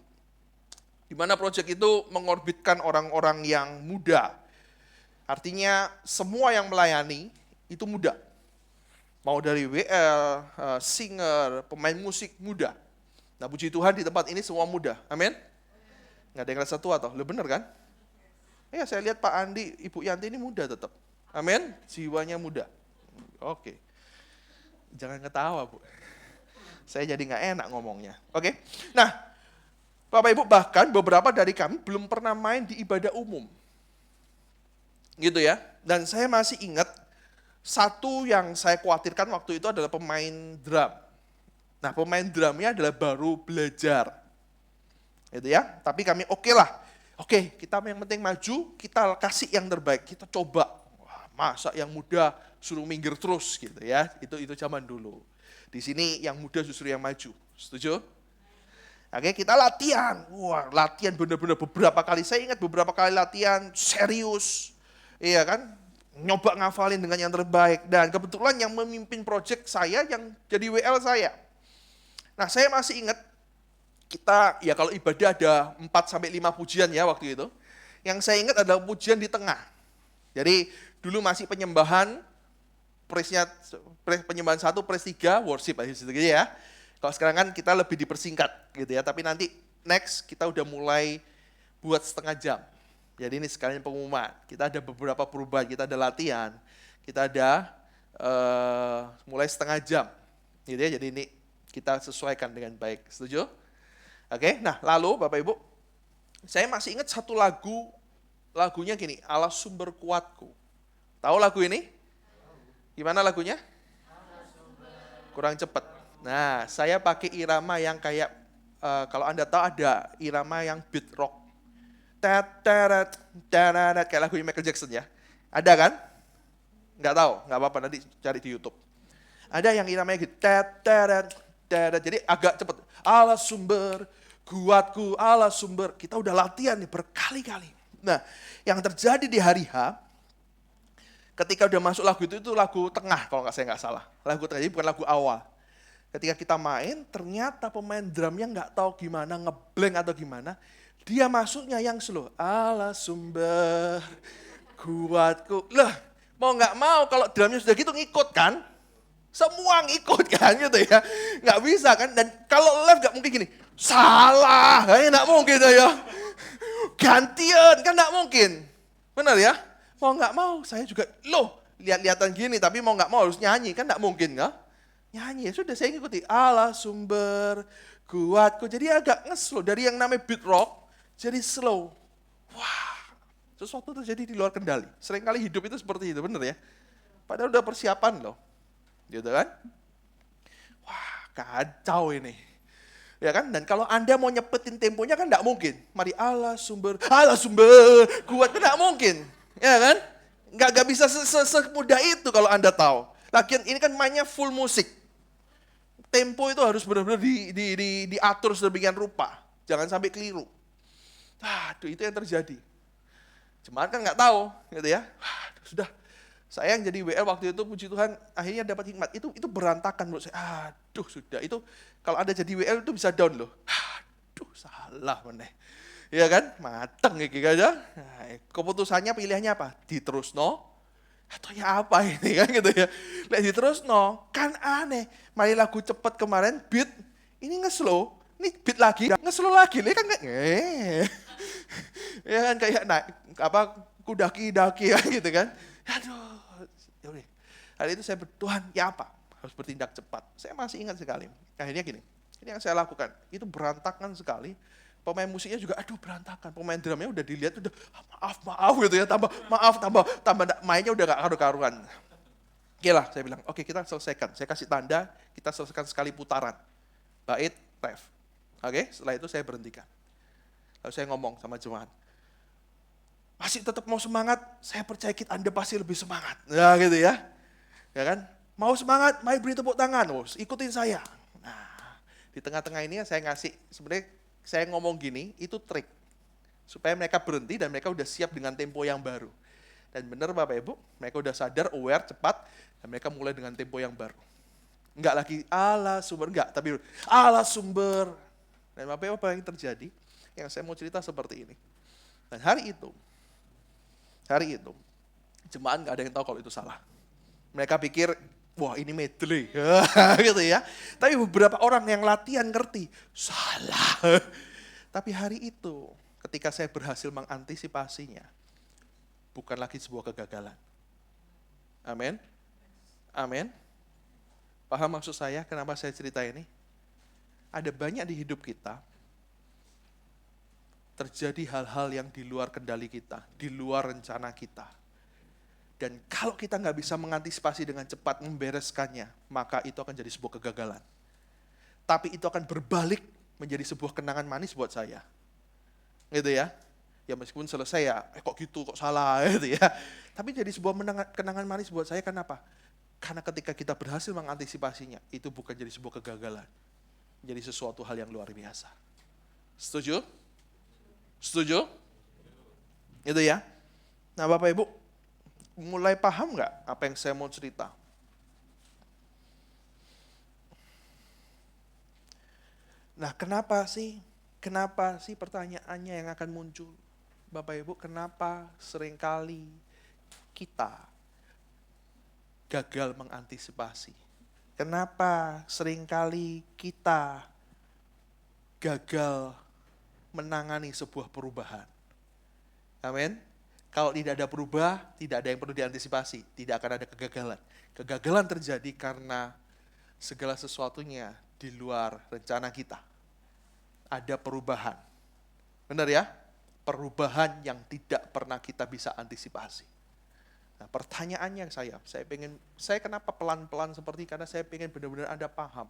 di mana proyek itu mengorbitkan orang-orang yang muda. Artinya semua yang melayani itu muda. Mau dari WL, singer, pemain musik muda. Nah puji Tuhan di tempat ini semua muda. Amin. Nggak ada yang rasa tua toh, lu bener kan? Ya saya lihat Pak Andi, Ibu Yanti ini muda tetap. Amin, jiwanya muda. Oke. Jangan ketawa Bu. Saya jadi nggak enak ngomongnya. Oke. Nah, Bapak Ibu bahkan beberapa dari kami belum pernah main di ibadah umum. Gitu ya. Dan saya masih ingat satu yang saya khawatirkan waktu itu adalah pemain drum. Nah pemain drumnya adalah baru belajar. Gitu ya. Tapi kami oke lah. Oke, kita yang penting maju, kita kasih yang terbaik. Kita coba. Wah, masa yang muda suruh minggir terus gitu ya. Itu zaman dulu. Di sini yang muda justru yang maju. Setuju? Oke, kita latihan. Wah, latihan benar-benar beberapa kali. Saya ingat beberapa kali latihan serius. Iya kan? Nyoba ngafalin dengan yang terbaik. Dan kebetulan yang memimpin proyek saya yang jadi WL saya. Nah, saya masih ingat kita, ya kalau ibadah ada 4-5 pujian ya waktu itu. Yang saya ingat adalah pujian di tengah. Jadi dulu masih penyembahan, penyembahan 1, praise 3, worship gitu ya. Kalau sekarang kan kita lebih dipersingkat gitu ya. Tapi nanti next kita udah mulai buat setengah jam. Jadi ini sekalian pengumuman. Kita ada beberapa perubahan, kita ada latihan, kita ada mulai setengah jam. Gitu ya. Jadi ini kita sesuaikan dengan baik. Setuju? Oke, nah lalu Bapak Ibu, saya masih ingat satu lagunya gini, Allah Sumber Kuatku. Tahu lagu ini? Gimana lagunya? Kurang cepat. Nah, saya pakai irama yang kayak, kalau Anda tahu ada irama yang beat rock. Kayak lagunya Michael Jackson ya. Ada kan? Nggak tahu, nggak apa-apa, nanti cari di YouTube. Ada yang iramanya gitu. Jadi agak cepat. Allah sumber kuatku, Allah sumber. Kita udah latihan nih berkali-kali. Nah, yang terjadi di hari H, ketika udah masuk lagu itu lagu tengah kalau saya nggak salah. Lagu tengah, jadi bukan lagu awal. Ketika kita main, ternyata pemain drumnya nggak tahu gimana, ngeblank atau gimana. Dia masuknya yang slow. Allah sumber kuatku. Lah, mau nggak mau kalau drumnya sudah gitu ngikut kan? Semua ngikut kan gitu ya. Nggak bisa kan? Dan kalau live nggak mungkin gini. Salah, nggak mungkin ya. Gantian, kan nggak mungkin. Benar ya? Mau nggak mau, saya juga, lihat-lihatan gini, tapi mau nggak mau harus nyanyi, kan nggak mungkin nggak? Nyanyi, ya sudah saya ngikuti, Allah sumber kuatku. Jadi agak nge-slow, dari yang namanya beat rock, jadi slow. Wah, sesuatu terjadi di luar kendali. Seringkali hidup itu seperti itu, bener ya? Padahal udah persiapan loh, gitu kan? Wah, kacau ini. Ya kan? Dan kalau Anda mau nyepetin temponya kan enggak mungkin. Mari Allah sumber kuat, kan enggak mungkin. Ya kan? Enggak bisa semudah itu kalau Anda tahu. Lagian ini kan mainnya full musik. Tempo itu harus benar-benar diatur sedemikian rupa. Jangan sampai keliru. Aduh, itu yang terjadi. Cuman kan enggak tahu, gitu ya. Sudah. Saya yang jadi WL waktu itu, puji Tuhan, akhirnya dapat hikmat. Itu berantakan menurut saya. Aduh, sudah. Itu kalau Anda jadi WL itu bisa down loh. Aduh, salah meneh. Ya kan? Mateng gitu aja. Nah, keputusannya, pilihannya apa? Diterusno atau ya apa ini kan gitu ya. Lek diterusno, kan aneh. Mari lagu cepet kemarin, beat, ini nge-slow. Ini beat lagi, nge-slow lagi. Ini kan ya kan kayak naik, kudaki-daki gitu kan. Aduh. Yaudah. Hari itu saya Tuhan, ya apa? Harus bertindak cepat. Saya masih ingat sekali. Akhirnya gini, ini yang saya lakukan. Itu berantakan sekali. Pemain musiknya juga, aduh berantakan. Pemain drumnya udah dilihat, udah maaf gitu ya. Tambah mainnya udah gak karu-karuan. Oke lah, saya bilang, oke kita selesaikan. Saya kasih tanda, kita selesaikan sekali putaran. Bait, ref. Oke, setelah itu saya berhentikan. Lalu saya ngomong sama jemaat. Masih tetap mau semangat, saya percaya Anda pasti lebih semangat. Nah gitu ya. Ya kan? Mau semangat, mari beri tepuk tangan. Ikutin saya. Nah, di tengah-tengah ini saya ngasih, sebenarnya saya ngomong gini, itu trik. Supaya mereka berhenti dan mereka udah siap dengan tempo yang baru. Dan benar Bapak Ibu, mereka udah sadar, aware, cepat, dan mereka mulai dengan tempo yang baru. Enggak lagi Allah sumber, enggak, tapi Allah sumber. Dan Bapak Ibu apa yang terjadi? Yang saya mau cerita seperti ini. Dan hari itu, jemaat nggak ada yang tahu kalau itu salah. Mereka pikir, wah ini medley, gitu ya. Tapi beberapa orang yang latihan ngerti, salah. Tapi hari itu, ketika saya berhasil mengantisipasinya, bukan lagi sebuah kegagalan. Amin. Amin. Paham maksud saya kenapa saya cerita ini? Ada banyak di hidup kita, terjadi hal-hal yang di luar kendali kita, di luar rencana kita. Dan kalau kita nggak bisa mengantisipasi dengan cepat membereskannya, maka itu akan jadi sebuah kegagalan. Tapi itu akan berbalik menjadi sebuah kenangan manis buat saya. Gitu ya. Ya meskipun selesai ya, kok gitu, kok salah gitu ya. Tapi jadi sebuah kenangan manis buat saya, kenapa? Karena ketika kita berhasil mengantisipasinya, itu bukan jadi sebuah kegagalan. Jadi sesuatu hal yang luar biasa. Setuju? Setuju? Itu ya. Nah Bapak Ibu, mulai paham nggak apa yang saya mau cerita? Nah kenapa sih pertanyaannya yang akan muncul? Bapak Ibu, kenapa seringkali kita gagal mengantisipasi? Kenapa seringkali kita gagal menangani sebuah perubahan? Amin. Kalau tidak ada perubahan, tidak ada yang perlu diantisipasi, tidak akan ada kegagalan. Kegagalan terjadi karena segala sesuatunya di luar rencana kita. Ada perubahan. Benar ya? Perubahan yang tidak pernah kita bisa antisipasi. Nah, pertanyaannya saya kenapa pelan-pelan seperti, karena saya pengen benar-benar Anda paham.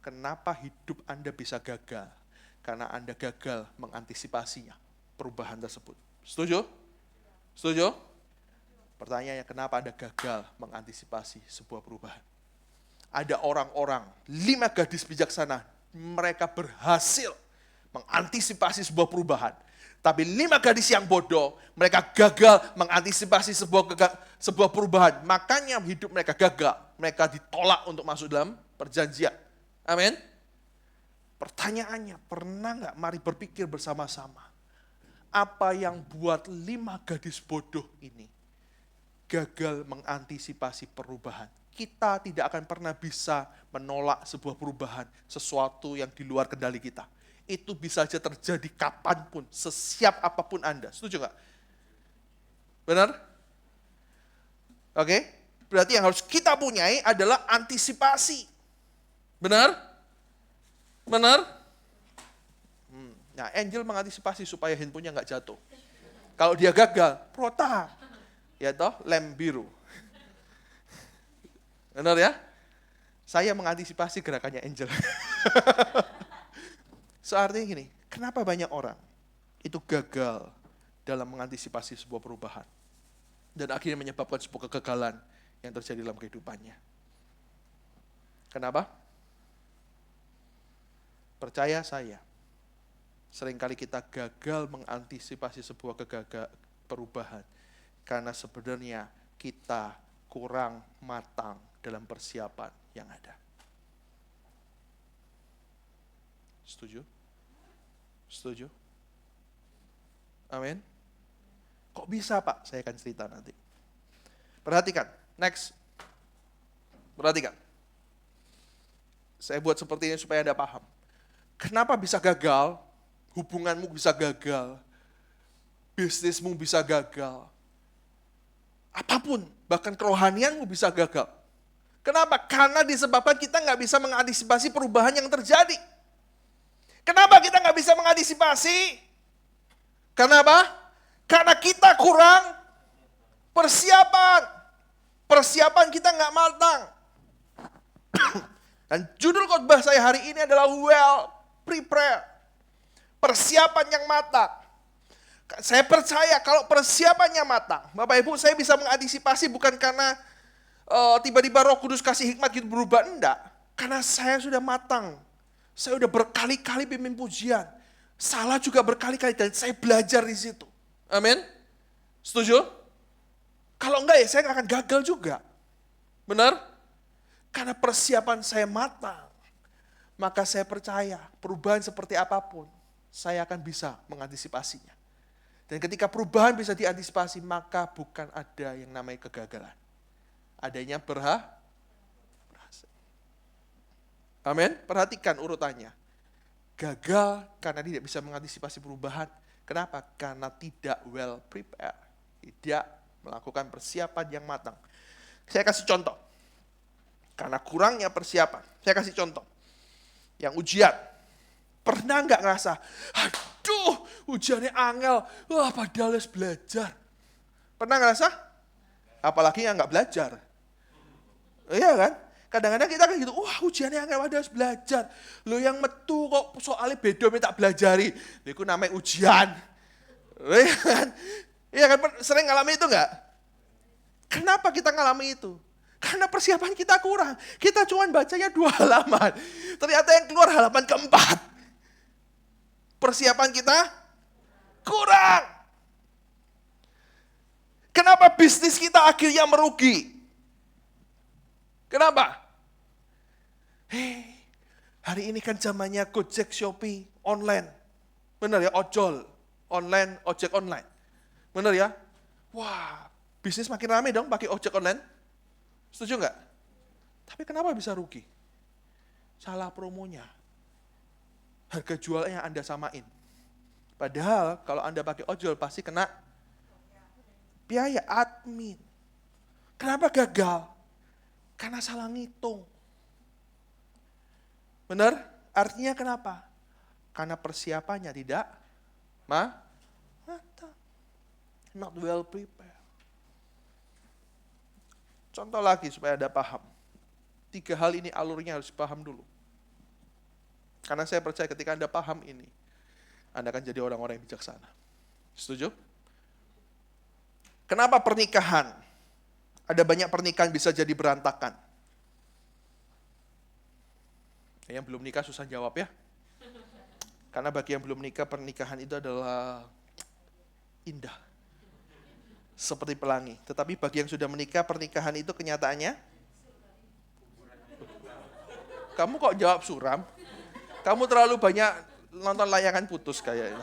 Kenapa hidup Anda bisa gagal? Karena Anda gagal mengantisipasinya, perubahan tersebut. Setuju? Setuju? Pertanyaannya, kenapa Anda gagal mengantisipasi sebuah perubahan? Ada orang-orang, 5 gadis bijaksana, mereka berhasil mengantisipasi sebuah perubahan. Tapi 5 gadis yang bodoh, mereka gagal mengantisipasi sebuah perubahan. Makanya hidup mereka gagal. Mereka ditolak untuk masuk dalam perjanjian. Amin. Pertanyaannya, pernah nggak mari berpikir bersama-sama. Apa yang buat 5 gadis bodoh ini gagal mengantisipasi perubahan? Kita tidak akan pernah bisa menolak sebuah perubahan, sesuatu yang di luar kendali kita. Itu bisa saja terjadi kapanpun, sesiap apapun Anda. Setuju nggak? Benar? Oke? Berarti yang harus kita punyai adalah antisipasi. Benar? Benar? Nah, Angel mengantisipasi supaya handphonenya nggak jatuh. Kalau dia gagal, prota. Ya toh, lem biru. Benar ya? Saya mengantisipasi gerakannya Angel. So, artinya gini, kenapa banyak orang itu gagal dalam mengantisipasi sebuah perubahan. Dan akhirnya menyebabkan sebuah kegagalan yang terjadi dalam kehidupannya. Kenapa? Percaya saya, seringkali kita gagal mengantisipasi sebuah perubahan karena sebenarnya kita kurang matang dalam persiapan yang ada. Setuju? Setuju? Amin? Kok bisa, Pak? Saya akan cerita nanti. Perhatikan, next. Perhatikan. Saya buat seperti ini supaya Anda paham. Kenapa bisa gagal? Hubunganmu bisa gagal. Bisnismu bisa gagal. Apapun, bahkan kerohanianmu bisa gagal. Kenapa? Karena disebabkan kita nggak bisa mengantisipasi perubahan yang terjadi. Kenapa kita nggak bisa mengantisipasi? Kenapa? Karena kita kurang persiapan. Persiapan kita nggak matang. Dan judul khotbah saya hari ini adalah well prepared. Persiapan yang matang. Saya percaya kalau persiapannya matang, Bapak Ibu, saya bisa mengantisipasi bukan karena tiba-tiba Roh Kudus kasih hikmat gitu berubah, enggak. Karena saya sudah matang. Saya sudah berkali-kali pimpin pujian. Salah juga berkali-kali dan saya belajar di situ. Amin. Setuju? Kalau enggak ya saya akan gagal juga. Benar? Karena persiapan saya matang. Maka saya percaya perubahan seperti apapun, saya akan bisa mengantisipasinya. Dan ketika perubahan bisa diantisipasi, maka bukan ada yang namanya kegagalan. Adanya berhasil. Amin. Perhatikan urutannya. Gagal karena tidak bisa mengantisipasi perubahan. Kenapa? Karena tidak well prepared. Tidak melakukan persiapan yang matang. Saya kasih contoh. Karena kurangnya persiapan. Saya kasih contoh. Yang ujian. Pernah nggak ngerasa, aduh ujiannya angel. Wah padahal harus belajar. Pernah ngerasa? Apalagi yang nggak belajar. Iya kan? Kadang-kadang kita kan gitu, wah ujiannya angel, padahal harus belajar. Lo yang metu kok soalnya beda minta belajari. Itu namanya ujian. Iya kan? Iya kan? Sering ngalami itu nggak? Kenapa kita ngalami itu? Karena persiapan kita kurang. Kita cuma bacanya 2 halaman. Ternyata yang keluar halaman keempat. Persiapan kita kurang. Kenapa bisnis kita akhirnya merugi? Kenapa? Hari ini kan zamannya Gojek, Shopee, online. Benar ya, ojol. Online, ojek online. Benar ya? Wah, bisnis makin ramai dong pakai ojek online. Setuju nggak? Tapi kenapa bisa rugi? Salah promonya. Harga jualnya Anda samain. Padahal kalau Anda pakai ojol pasti kena biaya admin. Kenapa gagal? Karena salah ngitung. Benar? Artinya kenapa? Karena persiapannya tidak matang. Not well prepared. Contoh lagi supaya Anda paham. 3 hal ini alurnya harus paham dulu. Karena saya percaya ketika Anda paham ini, Anda akan jadi orang-orang yang bijaksana. Setuju? Kenapa pernikahan? Ada banyak pernikahan bisa jadi berantakan. Yang belum nikah susah jawab ya. Karena bagi yang belum nikah, pernikahan itu adalah indah. Seperti pelangi. Tetapi bagi yang sudah menikah, pernikahan itu kenyataannya. Kamu kok jawab suram? Kamu terlalu banyak nonton layangan putus kayaknya.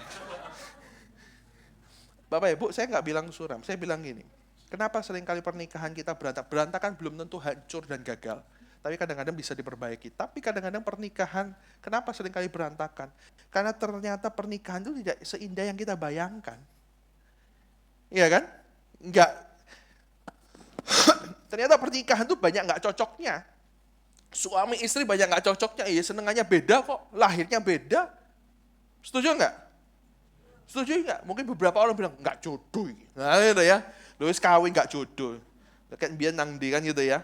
Bapak Ibu, saya nggak bilang suram. Saya bilang gini. Kenapa seringkali pernikahan kita berantakan? Berantakan belum tentu hancur dan gagal. Tapi kadang-kadang bisa diperbaiki. Tapi kadang-kadang pernikahan, kenapa seringkali berantakan? Karena ternyata pernikahan itu tidak seindah yang kita bayangkan. Iya kan? Ternyata pernikahan tuh banyak nggak cocoknya. Suami istri banyak nggak cocoknya, iya senengannya beda kok, lahirnya beda. Setuju nggak? Setuju nggak? Mungkin beberapa orang bilang, nggak jodoh. Nah gitu ya, lu wis kawin nggak jodoh. Kayak biar nang di kan gitu ya.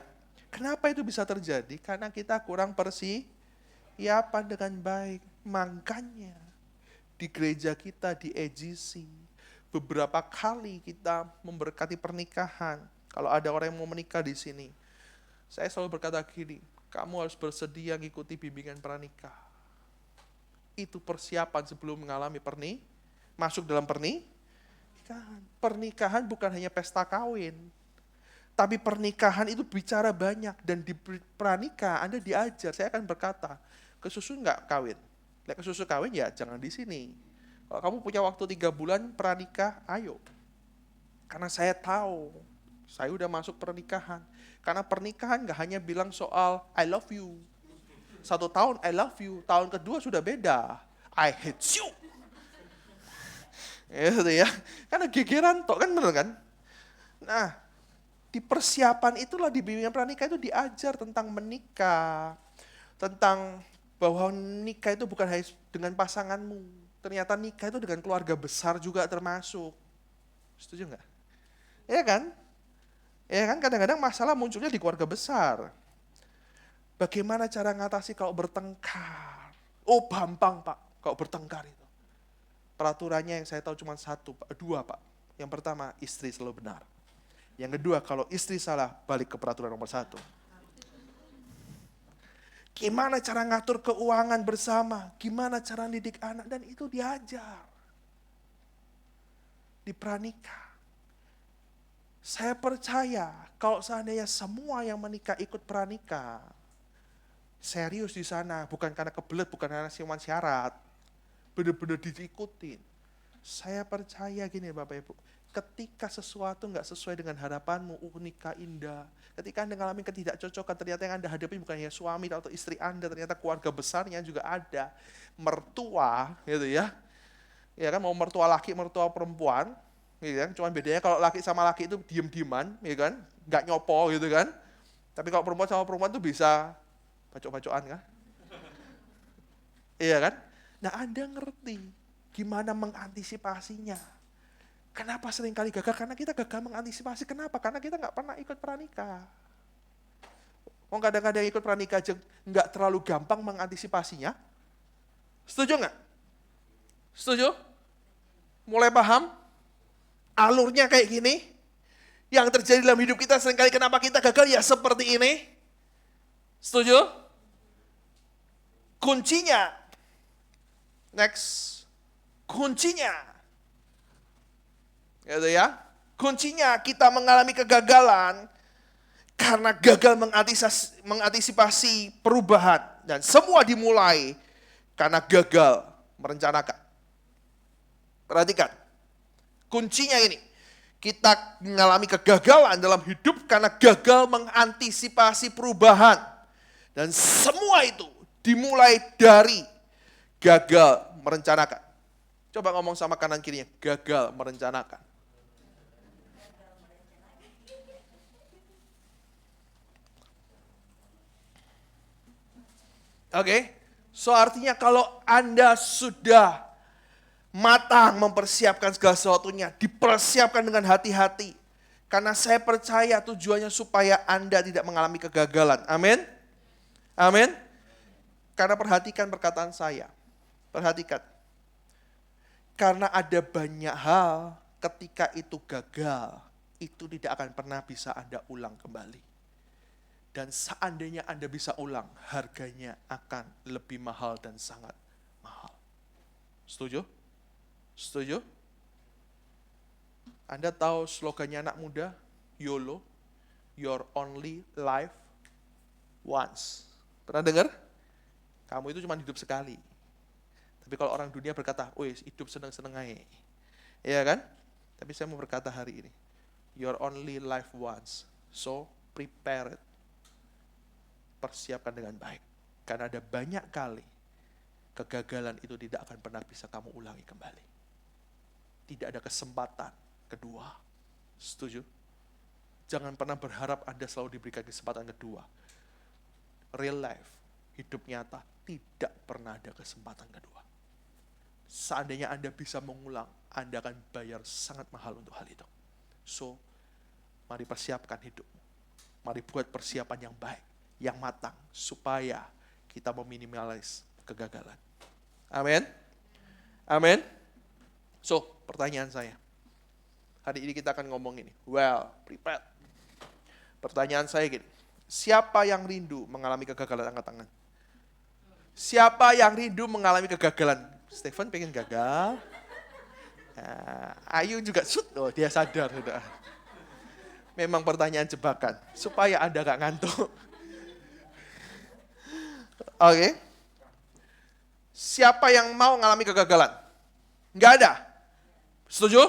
Kenapa itu bisa terjadi? Karena kita kurang persiapan dengan baik. Makanya di gereja kita, di EGC, beberapa kali kita memberkati pernikahan. Kalau ada orang yang mau menikah di sini, saya selalu berkata gini, kamu harus bersedia mengikuti bimbingan pranikah. Itu persiapan sebelum mengalami masuk dalam pernikahan. Pernikahan bukan hanya pesta kawin, tapi pernikahan itu bicara banyak. Dan di pranikah Anda diajar, saya akan berkata, kesusu nggak kawin? Lek kesusu kawin ya jangan di sini. Kalau kamu punya waktu 3 bulan pranikah, ayo. Karena saya tahu, saya udah masuk pernikahan. Karena pernikahan gak hanya bilang soal I love you. 1 tahun I love you, tahun kedua sudah beda. I hate you. Ya, karena gegeran toh kan bener kan? Nah, di persiapan itulah di bimbingan pranikah itu diajar tentang menikah. Tentang bahwa nikah itu bukan hanya dengan pasanganmu. Ternyata nikah itu dengan keluarga besar juga termasuk. Setuju nggak? Iya kan? Ya kan kadang-kadang masalah munculnya di keluarga besar. Bagaimana cara ngatasi kalau bertengkar? Oh gampang Pak, kalau bertengkar itu. Peraturannya yang saya tahu cuma 2 Pak. Yang pertama, istri selalu benar. Yang kedua, kalau istri salah, balik ke peraturan nomor 1. Gimana cara ngatur keuangan bersama? Gimana cara didik anak? Dan itu diajar. Di pranikah. Saya percaya kalau seandainya semua yang menikah ikut pranikah, serius di sana, bukan karena kebelet, bukan karena siuman syarat, benar-benar diikutin. Saya percaya gini Bapak Ibu, ketika sesuatu nggak sesuai dengan harapanmu, nikah indah. Ketika Anda mengalami ketidakcocokan, ternyata yang Anda hadapi bukan hanya suami atau istri Anda, ternyata keluarga besarnya juga ada. Mertua, gitu ya. Ya kan, mau mertua laki, mertua perempuan, gitu kan. Cuman bedanya kalau laki sama laki itu diem-dieman, gitu kan, nggak nyopo gitu kan. Tapi kalau perempuan sama perempuan itu bisa bacok-bacokan kan. Iya kan? Nah Anda ngerti gimana mengantisipasinya. Kenapa seringkali gagal? Karena kita gagal mengantisipasi. Kenapa? Karena kita nggak pernah ikut pranikah. Kadang-kadang ikut pranikah aja nggak terlalu gampang mengantisipasinya. Setuju nggak? Setuju? Mulai paham? Alurnya kayak gini. Yang terjadi dalam hidup kita seringkali kenapa kita gagal ya seperti ini. Setuju? Kuncinya. Next. Kuncinya. Gitu ya. Kuncinya kita mengalami kegagalan karena gagal mengantisipasi perubahan. Dan semua dimulai karena gagal merencanakan. Perhatikan. Kuncinya ini. Kita mengalami kegagalan dalam hidup karena gagal mengantisipasi perubahan. Dan semua itu dimulai dari gagal merencanakan. Coba ngomong sama kanan kirinya, gagal merencanakan. Oke, so artinya kalau Anda sudah matang mempersiapkan segala sesuatunya, dipersiapkan dengan hati-hati. Karena saya percaya tujuannya supaya Anda tidak mengalami kegagalan. Amin. Amin. Karena perhatikan perkataan saya. Perhatikan. Karena ada banyak hal ketika itu gagal, itu tidak akan pernah bisa Anda ulang kembali. Dan seandainya Anda bisa ulang, harganya akan lebih mahal dan sangat mahal. Setuju? Setuju? Anda tahu slogannya anak muda? YOLO, your only life once. Pernah dengar? Kamu itu cuma hidup sekali. Tapi kalau orang dunia berkata, wih hidup seneng-seneng aja. Iya kan? Tapi saya mau berkata hari ini, your only life once. So, prepare it. Persiapkan dengan baik. Karena ada banyak kali kegagalan itu tidak akan pernah bisa kamu ulangi kembali. Tidak ada kesempatan kedua. Setuju? Jangan pernah berharap Anda selalu diberikan kesempatan kedua. Real life, hidup nyata, tidak pernah ada kesempatan kedua. Seandainya Anda bisa mengulang, Anda akan bayar sangat mahal untuk hal itu. So, mari persiapkan hidupmu. Mari buat persiapan yang baik, yang matang, supaya kita meminimalis kegagalan. Amin. Amin. So, pertanyaan saya. Hari ini kita akan ngomong ini. Well, prepared. Pertanyaan saya gini. Siapa yang rindu mengalami kegagalan? Angkat tangan. Siapa yang rindu mengalami kegagalan? Stephen pengen gagal. Ayu juga oh dia sadar sudah. Memang pertanyaan jebakan supaya Anda gak ngantuk. Oke. Siapa yang mau mengalami kegagalan? Nggak ada. Setuju?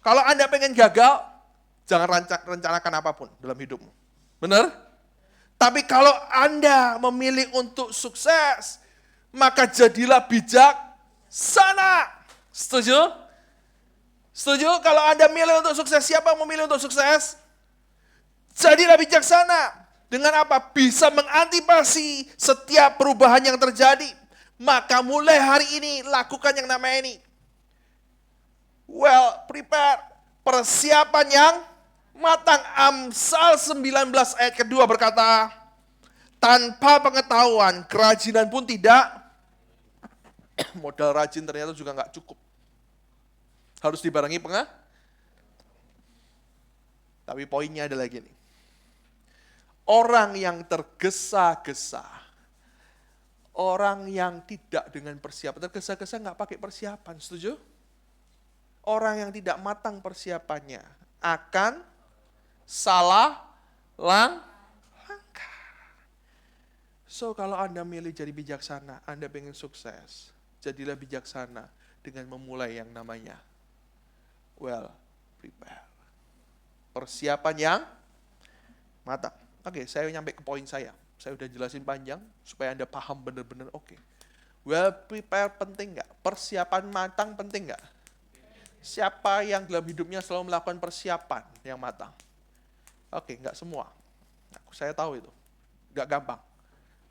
Kalau Anda pengen gagal, jangan rencanakan apapun dalam hidupmu. Benar? Tapi kalau Anda memilih untuk sukses, maka jadilah bijaksana. Setuju? Setuju? Kalau Anda milih untuk sukses, siapa yang memilih untuk sukses? Jadilah bijaksana. Dengan apa? Bisa mengantisipasi setiap perubahan yang terjadi. Maka mulai hari ini, lakukan yang namanya ini. Well, prepare. Persiapan yang matang. Amsal 19 ayat kedua berkata, tanpa pengetahuan, kerajinan pun tidak. Modal rajin ternyata juga nggak cukup. Harus dibarengi Tapi poinnya ada lagi nih. Orang yang tergesa-gesa, orang yang tidak dengan persiapan, tergesa-gesa nggak pakai persiapan, setuju? Orang yang tidak matang persiapannya akan salah langkah. So kalau Anda milih jadi bijaksana, Anda pengen sukses, jadilah bijaksana dengan memulai yang namanya well prepare. Persiapan yang matang. Oke, saya nyampe ke poin saya. Saya udah jelasin panjang supaya Anda paham benar-benar oke. Well prepare penting nggak? Persiapan matang penting nggak? Siapa yang dalam hidupnya selalu melakukan persiapan yang matang? Oke, nggak semua. Saya tahu itu. Nggak gampang.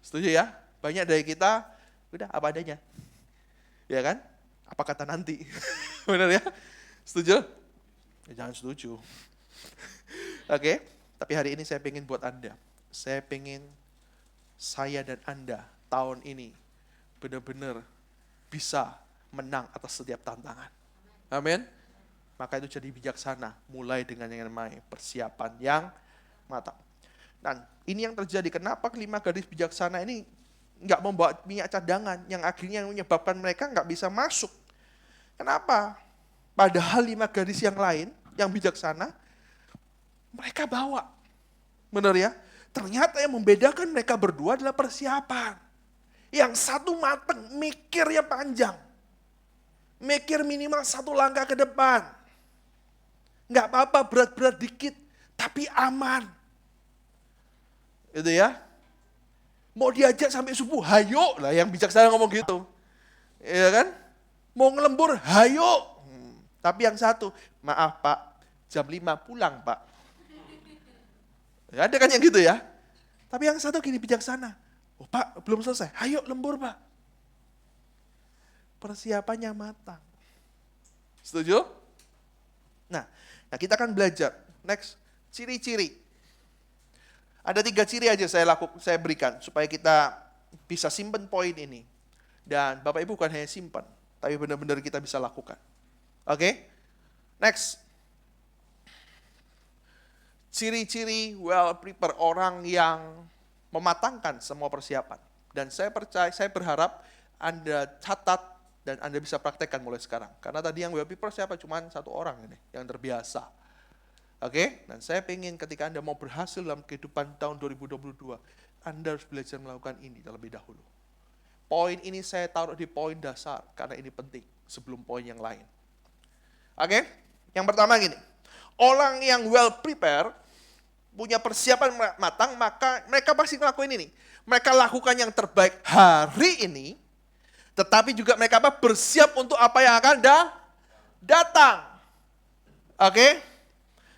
Setuju ya? Banyak dari kita, udah apa adanya. Ya kan? Apa kata nanti? Benar ya? Setuju? Ya, jangan setuju. Oke, tapi hari ini saya pengen buat Anda. Saya pengen saya dan Anda tahun ini benar-benar bisa menang atas setiap tantangan. Amin. Maka itu jadi bijaksana. Mulai dengan yang namanya persiapan yang matang. Dan ini yang terjadi. Kenapa 5 gadis bijaksana ini nggak membawa minyak cadangan yang akhirnya menyebabkan mereka nggak bisa masuk. Kenapa? Padahal 5 gadis yang lain yang bijaksana mereka bawa. Benar ya? Ternyata yang membedakan mereka berdua adalah persiapan. Yang satu matang, mikirnya panjang. Mikir minimal 1 langkah ke depan. Nggak apa-apa berat-berat dikit, tapi aman. Itu ya. Mau diajak sampai subuh, hayo lah yang bijaksana ngomong gitu. Iya kan? Mau ngelembur, hayo. Tapi yang satu, maaf Pak, jam 5 pulang Pak. Ada kan yang gitu ya. Tapi yang satu gini bijaksana. Oh Pak, belum selesai. Hayo lembur Pak. Persiapannya matang. Setuju? Nah kita akan belajar. Next, ciri-ciri. Ada 3 ciri aja saya berikan supaya kita bisa simpen poin ini. Dan Bapak Ibu bukan hanya simpan, tapi benar-benar kita bisa lakukan. Oke? Next. Ciri-ciri well prepare, orang yang mematangkan semua persiapan. Dan saya berharap Anda catat dan Anda bisa praktekkan mulai sekarang. Karena tadi yang well prepare siapa? Cuma 1 orang ini yang terbiasa. Oke? Dan saya ingin ketika Anda mau berhasil dalam kehidupan tahun 2022, Anda harus belajar melakukan ini terlebih dahulu. Poin ini saya taruh di poin dasar karena ini penting sebelum poin yang lain. Oke? Yang pertama gini. Orang yang well prepare, punya persiapan matang, maka mereka pasti ngelakuin ini. Mereka lakukan yang terbaik hari ini, tetapi juga mereka bersiap untuk apa yang akan datang. Oke?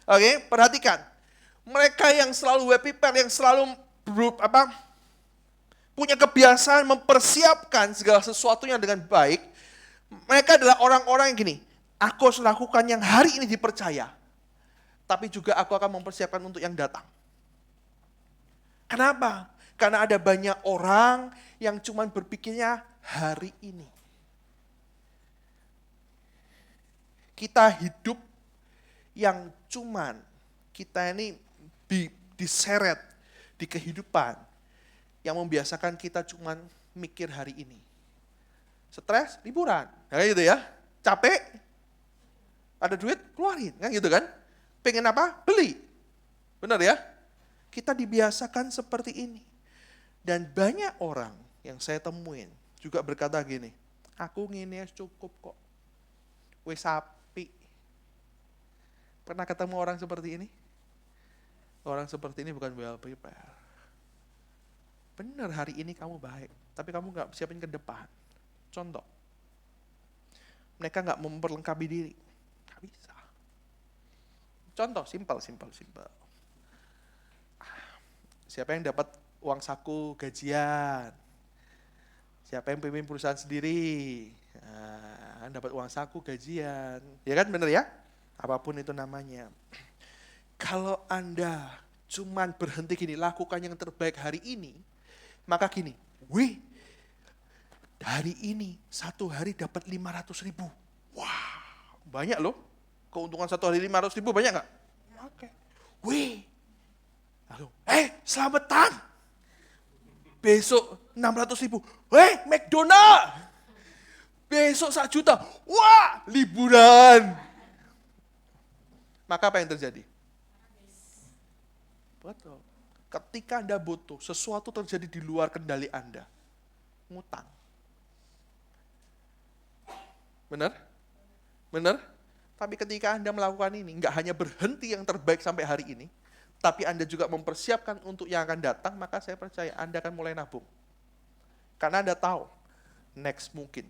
Oke, perhatikan. Mereka yang selalu well prepared, yang selalu punya kebiasaan mempersiapkan segala sesuatunya dengan baik, mereka adalah orang-orang yang gini, aku harus lakukan yang hari ini dipercaya, tapi juga aku akan mempersiapkan untuk yang datang. Kenapa? Karena ada banyak orang yang cuma berpikirnya hari ini. Kita hidup yang cuman, kita ini diseret di kehidupan yang membiasakan kita cuman mikir hari ini. Stres, liburan. Kayak gitu ya. Capek, ada duit, keluarin. Kan gitu kan. Pengen apa? Beli. Benar ya? Kita dibiasakan seperti ini. Dan banyak orang yang saya temuin juga berkata gini, aku ngini cukup kok. Wes sapi. Pernah ketemu orang seperti ini? Orang seperti ini bukan well prepared. Benar hari ini kamu baik, tapi kamu gak siapin ke depan. Contoh, mereka gak memperlengkapi diri. Gak bisa. Contoh, simple. Siapa yang dapat uang saku gajian? Siapa yang pimpin perusahaan sendiri? Nah, dapat uang saku gajian. Ya kan, benar ya? Apapun itu namanya. Kalau Anda cuman berhenti gini, lakukan yang terbaik hari ini, maka gini, hari ini satu hari dapat 500.000. Wah, banyak loh. Keuntungan satu hari 500.000 banyak gak? Oke. Lalu, selamatan. Besok 600.000. McDonald. Besok 1 juta. Wah, liburan. Maka apa yang terjadi? Betul. Ketika Anda butuh, sesuatu terjadi di luar kendali Anda. Ngutang. Benar? Benar? Tapi ketika Anda melakukan ini, nggak hanya berhenti yang terbaik sampai hari ini, tapi Anda juga mempersiapkan untuk yang akan datang, maka saya percaya Anda akan mulai nabung. Karena Anda tahu, next mungkin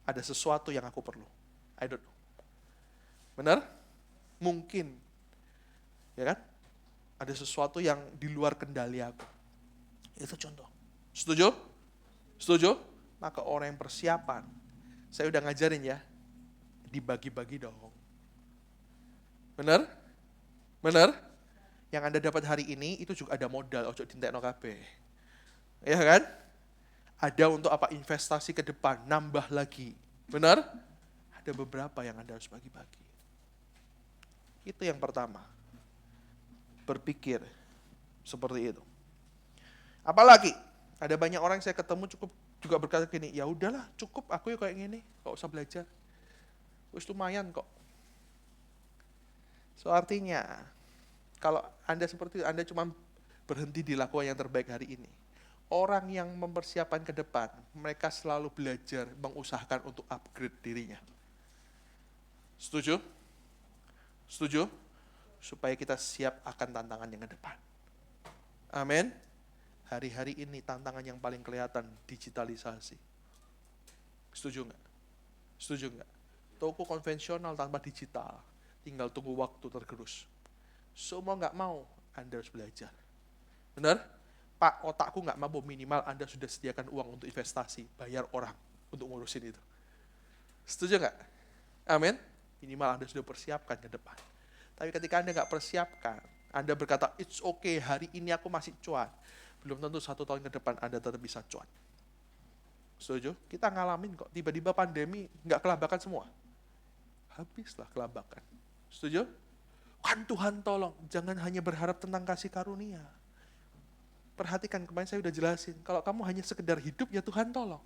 ada sesuatu yang aku perlu. I don't know. Benar? Mungkin. Ya kan? Ada sesuatu yang di luar kendali aku. Itu contoh. Setuju? Setuju? Maka orang yang persiapan, saya udah ngajarin ya, dibagi-bagi dong. Benar? Benar? Yang Anda dapat hari ini, itu juga ada modal, ojo dintekno kabeh. Ya kan? Ada untuk apa? Investasi ke depan, nambah lagi. Benar? Ada beberapa yang Anda harus bagi-bagi. Itu yang pertama. Berpikir seperti itu. Apalagi ada banyak orang yang saya ketemu cukup juga berkata gini, ya udahlah cukup aku ya kayak gini, gak usah belajar. Wis lumayan kok. So artinya kalau Anda seperti itu, Anda cuma berhenti di lakukan yang terbaik hari ini. Orang yang mempersiapkan ke depan, mereka selalu belajar mengusahakan untuk upgrade dirinya. Setuju? Setuju? Supaya kita siap akan tantangan yang ke depan. Amin. Hari-hari ini tantangan yang paling kelihatan digitalisasi. Setuju nggak? Setuju nggak? Toko konvensional tanpa digital, tinggal tunggu waktu tergerus. Semua nggak mau, Anda harus belajar. Benar? Pak, otakku nggak mampu, minimal Anda sudah sediakan uang untuk investasi, bayar orang untuk ngurusin itu. Setuju nggak? Amin. Minimal Anda sudah persiapkan ke depan. Tapi ketika Anda nggak persiapkan, Anda berkata, it's okay, hari ini aku masih cuan. Belum tentu 1 tahun ke depan Anda tetap bisa cuan. Setuju? Kita ngalamin kok, tiba-tiba pandemi nggak kelabakan semua. Habislah kelabakan. Setuju? Kan Tuhan tolong, jangan hanya berharap tentang kasih karunia. Perhatikan, kemarin saya udah jelasin, kalau kamu hanya sekedar hidup, ya Tuhan tolong.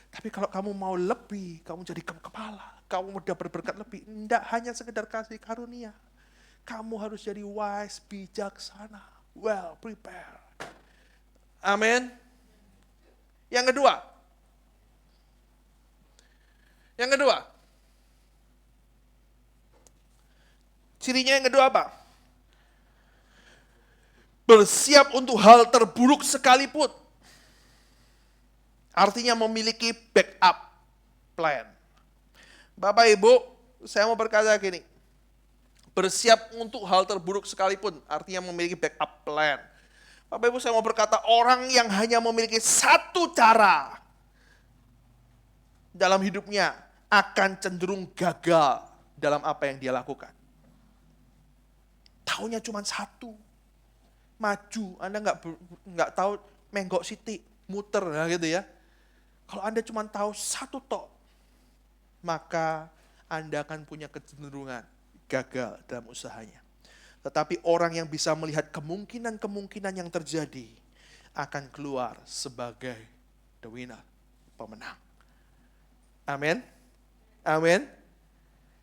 Tapi kalau kamu mau lebih, kamu jadi kepala, kamu udah berberkat lebih, tidak hanya sekedar kasih karunia. Kamu harus jadi wise, bijaksana, well prepared. Amin. Yang kedua. Cirinya yang kedua apa? Bersiap untuk hal terburuk sekalipun. Artinya memiliki backup plan. Bapak Ibu, saya mau berkata gini. Bersiap untuk hal terburuk sekalipun, artinya memiliki backup plan. Bapak Ibu, saya mau berkata, orang yang hanya memiliki satu cara dalam hidupnya akan cenderung gagal dalam apa yang dia lakukan. Taunya cuma satu, maju. Anda nggak tahu menggok siti, muter gitu ya. Kalau Anda cuma tahu satu tok, maka Anda akan punya kecenderungan gagal dalam usahanya. Tetapi orang yang bisa melihat kemungkinan-kemungkinan yang terjadi akan keluar sebagai the winner, pemenang. Amin. Amin.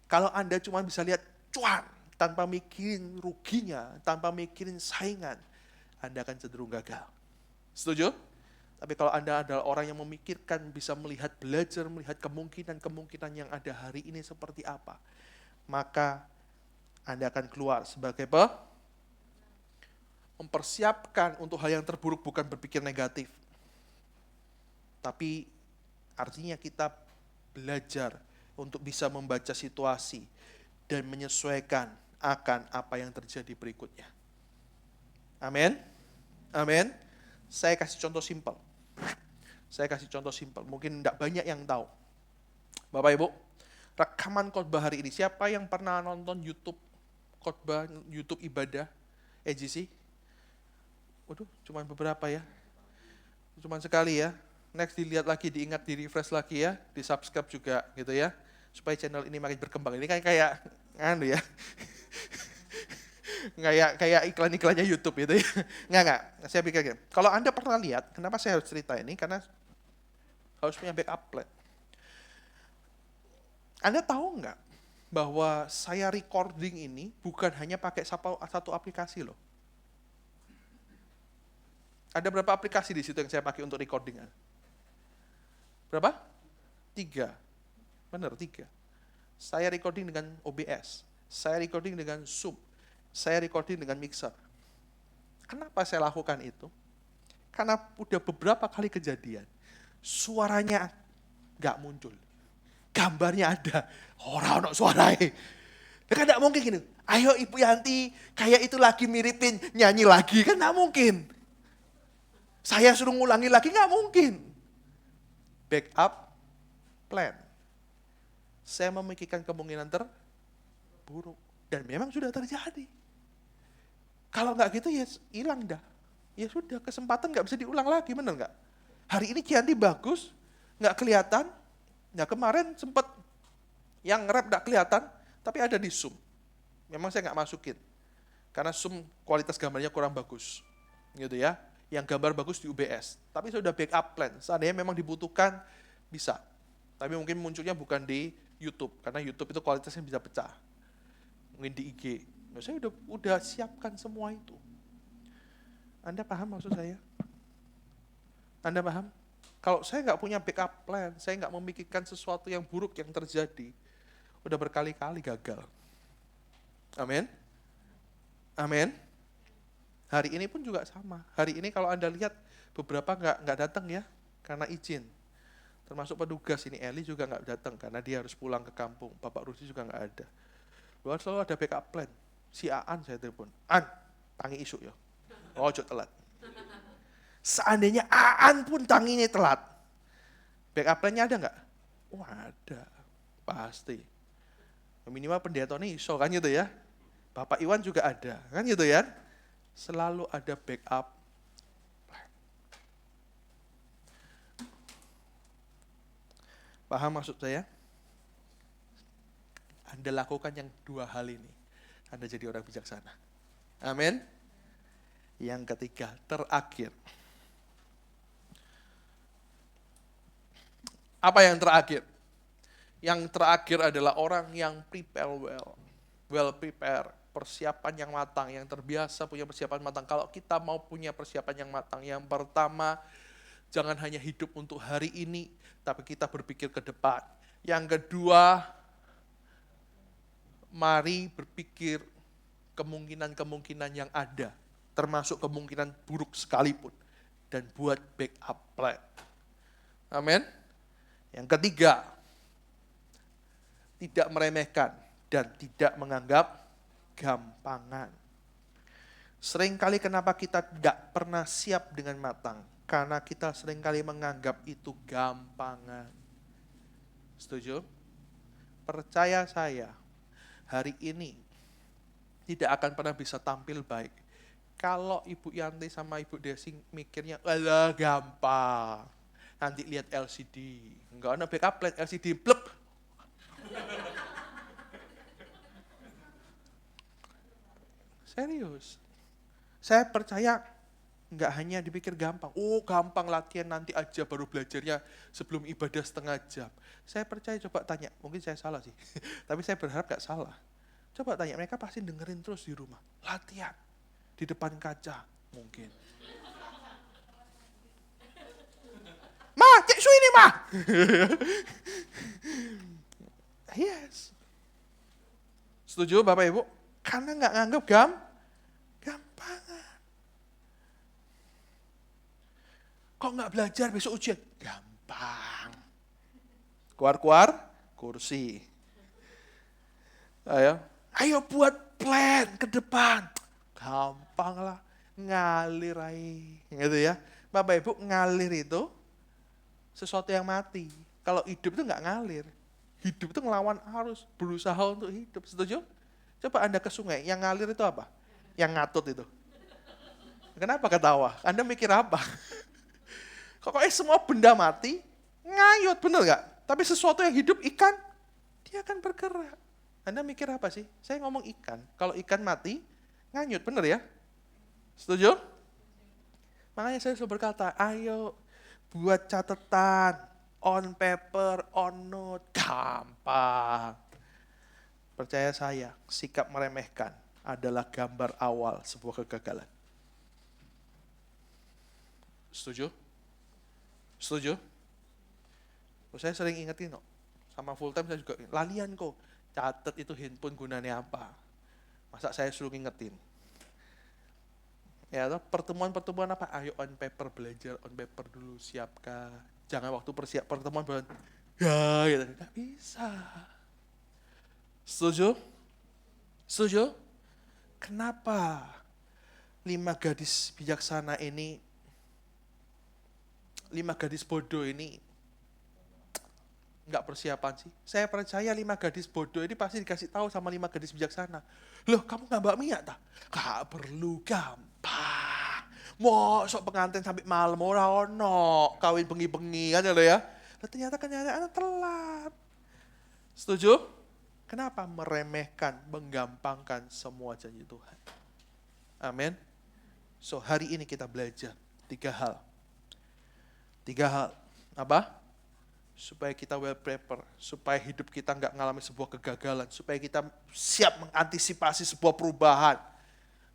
Kalau Anda cuma bisa lihat cuan, tanpa mikirin ruginya, tanpa mikirin saingan, Anda akan cenderung gagal. Setuju? Tapi kalau Anda adalah orang yang memikirkan, bisa melihat, belajar melihat kemungkinan-kemungkinan yang ada hari ini seperti apa, maka Anda akan keluar sebagai mempersiapkan untuk hal yang terburuk, bukan berpikir negatif. Tapi artinya kita belajar untuk bisa membaca situasi dan menyesuaikan akan apa yang terjadi berikutnya. Amin. Amin. Saya kasih contoh simpel. Mungkin tidak banyak yang tahu. Bapak Ibu, rekaman khotbah hari ini, siapa yang pernah nonton YouTube khotbah, YouTube ibadah EGC? Waduh, cuma beberapa ya. Cuma sekali ya. Next dilihat lagi, diingat, di-refresh lagi ya, di-subscribe juga gitu ya. Supaya channel ini makin berkembang. Ini kayak ya. kayak iklan-iklannya YouTube gitu ya. Enggak. Saya pikir gini. Kalau Anda pernah lihat, kenapa saya harus cerita ini? Karena harus punya backup plan. Anda tahu nggak bahwa saya recording ini bukan hanya pakai satu aplikasi loh. Ada berapa aplikasi di situ yang saya pakai untuk recording? Berapa? 3. Benar, 3. Saya recording dengan OBS. Saya recording dengan Zoom. Saya recording dengan Mixer. Kenapa saya lakukan itu? Karena udah beberapa kali kejadian. Suaranya nggak muncul. Gambarnya ada. Orang suaranya. Kan nggak mungkin gini. Ayo Ibu Yanti, kayak itu lagi miripin, nyanyi lagi. Kan nggak mungkin. Saya suruh ngulangi lagi, nggak mungkin. Backup plan. Saya memikirkan kemungkinan terburuk. Dan memang sudah terjadi. Kalau nggak gitu ya hilang dah. Ya sudah, kesempatan nggak bisa diulang lagi, benar nggak? Hari ini Kianti bagus, nggak kelihatan. Ya kemarin sempat yang nge-rap nggak kelihatan, tapi ada di Zoom. Memang saya nggak masukin. Karena Zoom kualitas gambarnya kurang bagus. Gitu ya. Yang gambar bagus di UBS. Tapi sudah backup plan. Seandainya memang dibutuhkan, bisa. Tapi mungkin munculnya bukan di YouTube. Karena YouTube itu kualitasnya bisa pecah. Mungkin di IG. Nah, saya udah siapkan semua itu. Anda paham maksud saya? Anda paham? Kalau saya nggak punya backup plan, saya nggak memikirkan sesuatu yang buruk yang terjadi, udah berkali-kali gagal. Amin? Amin? Hari ini pun juga sama. Hari ini kalau Anda lihat, beberapa nggak datang ya, karena izin. Termasuk petugas ini, Eli juga nggak datang, karena dia harus pulang ke kampung. Bapak Rusi juga nggak ada. Luar selalu ada backup plan. Si Aan saya telepon, An, tangi isu ya. Ojo telat. Seandainya Aan pun tanginya telat, backup plan-nya ada nggak? Oh ada, pasti. Minimal pendeta ini iso kan gitu ya. Bapak Iwan juga ada, kan gitu ya. Selalu ada backup plan. Paham maksud saya? Anda lakukan yang 2 hal ini, Anda jadi orang bijaksana. Amin. Yang ketiga, terakhir. Apa yang terakhir? Yang terakhir adalah orang yang prepare well prepare, persiapan yang matang, yang terbiasa punya persiapan matang. Kalau kita mau punya persiapan yang matang, yang pertama, jangan hanya hidup untuk hari ini, tapi kita berpikir ke depan. Yang kedua, mari berpikir kemungkinan-kemungkinan yang ada, termasuk kemungkinan buruk sekalipun, dan buat backup plan. Amin. Yang ketiga, tidak meremehkan dan tidak menganggap gampangan. Seringkali kenapa kita tidak pernah siap dengan matang? Karena kita seringkali menganggap itu gampangan. Setuju? Percaya saya, hari ini tidak akan pernah bisa tampil baik. Kalau Ibu Yanti sama Ibu Desi mikirnya, alah gampang. Nanti lihat LCD. Enggak ada backup plan, LCD, plep. Serius. Saya percaya nggak hanya dipikir gampang. Oh gampang latihan nanti aja baru belajarnya sebelum ibadah setengah jam. Saya percaya coba tanya, mungkin saya salah sih. Tapi saya berharap nggak salah. Coba tanya, mereka pasti dengerin terus di rumah. Latihan. Di depan kaca mungkin. Ma, cek su ini ma. Yes. Setuju Bapak Ibu? Karena nggak nganggap gampangan. Kok nggak belajar besok ujian? Gampang. Keluar-keluar, kursi. Ayo buat plan ke depan. Gampang lah, ngalir aja. Gitu ya. Bapak Ibu, ngalir itu sesuatu yang mati. Kalau hidup itu nggak ngalir. Hidup itu ngelawan arus, berusaha untuk hidup. Setuju? Coba Anda ke sungai, yang ngalir itu apa? Yang ngatut itu. Kenapa ketawa? Anda mikir apa? Pokoknya semua benda mati, ngayut, bener nggak? Tapi sesuatu yang hidup, ikan, dia akan bergerak. Anda mikir apa sih? Saya ngomong ikan. Kalau ikan mati, nganyut, bener ya? Setuju? Makanya saya selalu berkata, ayo buat catatan, on paper, on note, gampang. Percaya saya, sikap meremehkan adalah gambar awal sebuah kegagalan. Setuju? Setuju? Saya sering ingetin kok, sama full time saya juga, lalian kok, catat itu handphone gunanya apa. Masa saya suruh ngingetin. Ya, pertemuan-pertemuan apa? Ayo on paper, belajar on paper dulu, siapkan. Jangan waktu pertemuan ya gitu. Nggak bisa. Setuju? Setuju? Kenapa 5 gadis bijaksana ini, 5 gadis bodoh ini nggak persiapan sih? Saya percaya 5 gadis bodoh ini pasti dikasih tahu sama 5 gadis bijaksana. Loh, kamu nggak mbak Mia tak? Gak perlu, gampang. Mau sok pengantin sampai malam ora ono, kawin bengi-bengi kan ya. Ternyata kenyataan telat. Setuju? Kenapa meremehkan, menggampangkan semua janji Tuhan? Amin. So hari ini kita belajar 3 hal. 3 hal. Apa? Supaya kita well prepared, supaya hidup kita nggak mengalami sebuah kegagalan, supaya kita siap mengantisipasi sebuah perubahan.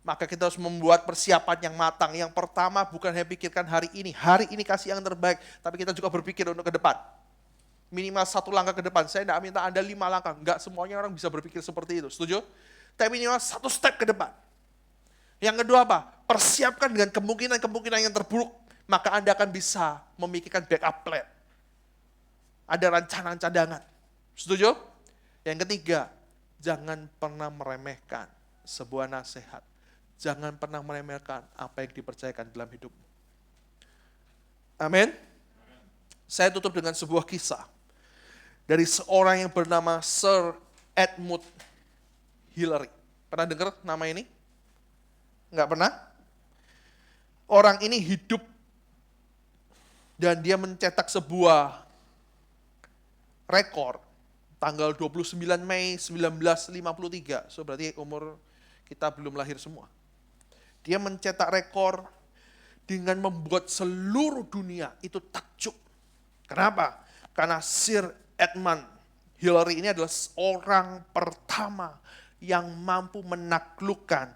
Maka kita harus membuat persiapan yang matang. Yang pertama bukan hanya pikirkan hari ini kasih yang terbaik, tapi kita juga berpikir untuk ke depan. Minimal 1 langkah ke depan. Saya tidak minta Anda 5 langkah. Enggak semuanya orang bisa berpikir seperti itu. Setuju? Tapi minimal 1 step ke depan. Yang kedua apa? Persiapkan dengan kemungkinan-kemungkinan yang terburuk. Maka Anda akan bisa memikirkan backup plan. Ada rancangan cadangan. Setuju? Yang ketiga, jangan pernah meremehkan sebuah nasihat. Jangan pernah meremehkan apa yang dipercayakan dalam hidupmu. Amin. Saya tutup dengan sebuah kisah dari seorang yang bernama Sir Edmund Hillary. Pernah dengar nama ini? Enggak pernah? Orang ini hidup dan dia mencetak sebuah rekor tanggal 29 Mei 1953. So berarti umur kita belum lahir semua. Dia mencetak rekor dengan membuat seluruh dunia itu takjub. Kenapa? Karena Sir Edmund Hillary ini adalah orang pertama yang mampu menaklukkan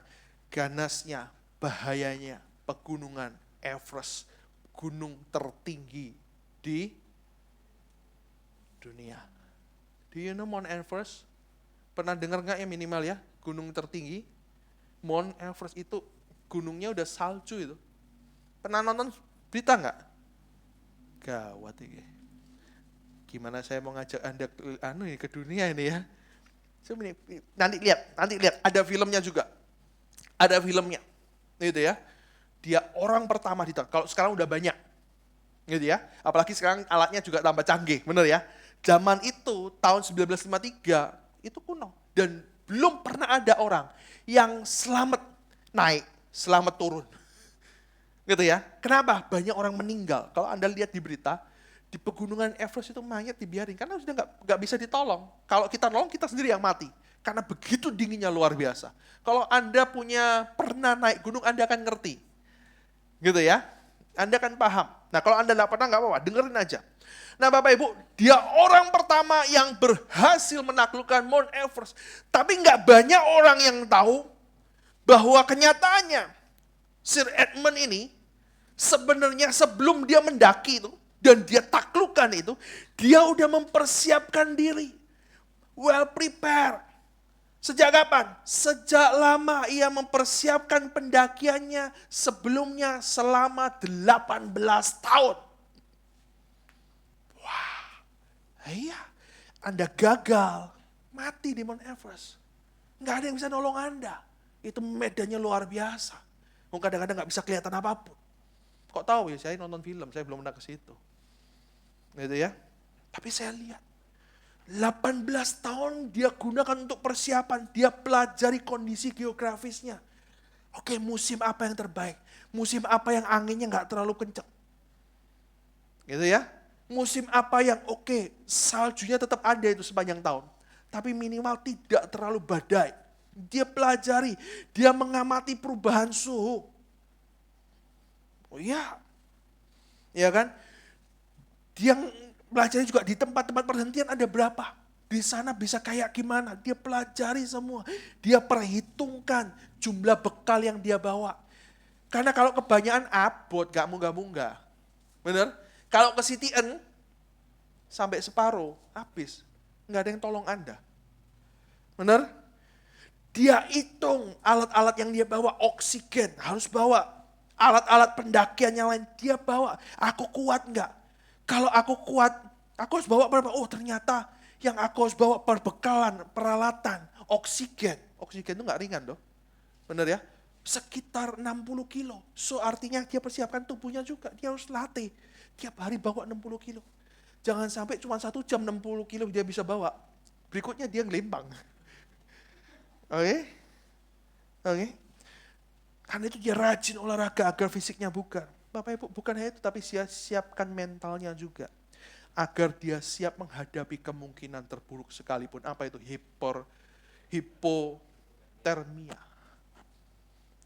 ganasnya, bahayanya pegunungan Everest, gunung tertinggi di dunia. Do you know Mount Everest? Pernah dengar nggak ya minimal ya, gunung tertinggi? Mount Everest itu gunungnya udah salju itu. Pernah nonton berita nggak? Gawat ini. Gimana saya mau ngajak Anda ke dunia ini ya? Nanti lihat, ada filmnya juga. Ada filmnya. Gitu ya. Dia orang pertama kalau sekarang udah banyak. Gitu ya. Apalagi sekarang alatnya juga tambah canggih, bener ya. Zaman itu tahun 1953 itu kuno dan belum pernah ada orang yang selamat naik, selamat turun. Gitu ya. Kenapa? Banyak orang meninggal. Kalau Anda lihat di berita, di pegunungan Everest itu mayat dibiarin karena sudah nggak bisa ditolong. Kalau kita nolong, kita sendiri yang mati. Karena begitu dinginnya luar biasa. Kalau Anda pernah naik gunung, Anda akan ngerti. Gitu ya. Anda akan paham. Nah kalau Anda nggak pernah, nggak apa-apa, dengerin aja. Nah Bapak Ibu, dia orang pertama yang berhasil menaklukkan Mount Everest. Tapi nggak banyak orang yang tahu bahwa kenyataannya Sir Edmund ini sebenarnya sebelum dia mendaki itu, dan dia taklukkan itu, dia udah mempersiapkan diri. Well prepared. Sejak kapan? Sejak lama ia mempersiapkan pendakiannya sebelumnya selama 18 tahun. Wah, iya. Anda gagal, mati di Mount Everest. Nggak ada yang bisa nolong Anda. Itu medannya luar biasa. Kadang-kadang nggak bisa kelihatan apapun. Kok tahu ya, saya nonton film, saya belum pernah ke situ. Gitu ya. Tapi saya lihat, 18 tahun dia gunakan untuk persiapan. Dia pelajari kondisi geografisnya. Oke, musim apa yang terbaik? Musim apa yang anginnya nggak terlalu kencang? Gitu ya. Musim apa yang saljunya tetap ada itu sepanjang tahun. Tapi minimal tidak terlalu badai. Dia pelajari, dia mengamati perubahan suhu. Oh iya. Ya kan? Dia pelajari juga di tempat-tempat perhentian ada berapa. Di sana bisa kayak gimana. Dia pelajari semua. Dia perhitungkan jumlah bekal yang dia bawa. Karena kalau kebanyakan abot, gak munggah-munggah. Bener? Kalau ke City N, sampai separuh, habis. Nggak ada yang tolong Anda. Bener? Dia hitung alat-alat yang dia bawa, oksigen, harus bawa. Alat-alat pendakian yang lain, dia bawa. Aku kuat nggak? Kalau aku kuat, aku harus bawa berapa? Oh ternyata yang aku harus bawa perbekalan, peralatan, oksigen. Oksigen itu nggak ringan loh. Bener ya? Sekitar 60 kilo. So artinya dia persiapkan tubuhnya juga. Dia harus latih. Tiap hari bawa 60 kilo. Jangan sampai cuma 1 jam 60 kilo dia bisa bawa. Berikutnya dia ngelimpang. Oke. Karena itu dia rajin olahraga agar fisiknya bugar. Bapak Ibu, bukan hanya itu, tapi siapkan mentalnya juga. Agar dia siap menghadapi kemungkinan terburuk sekalipun. Apa itu? Hipotermia.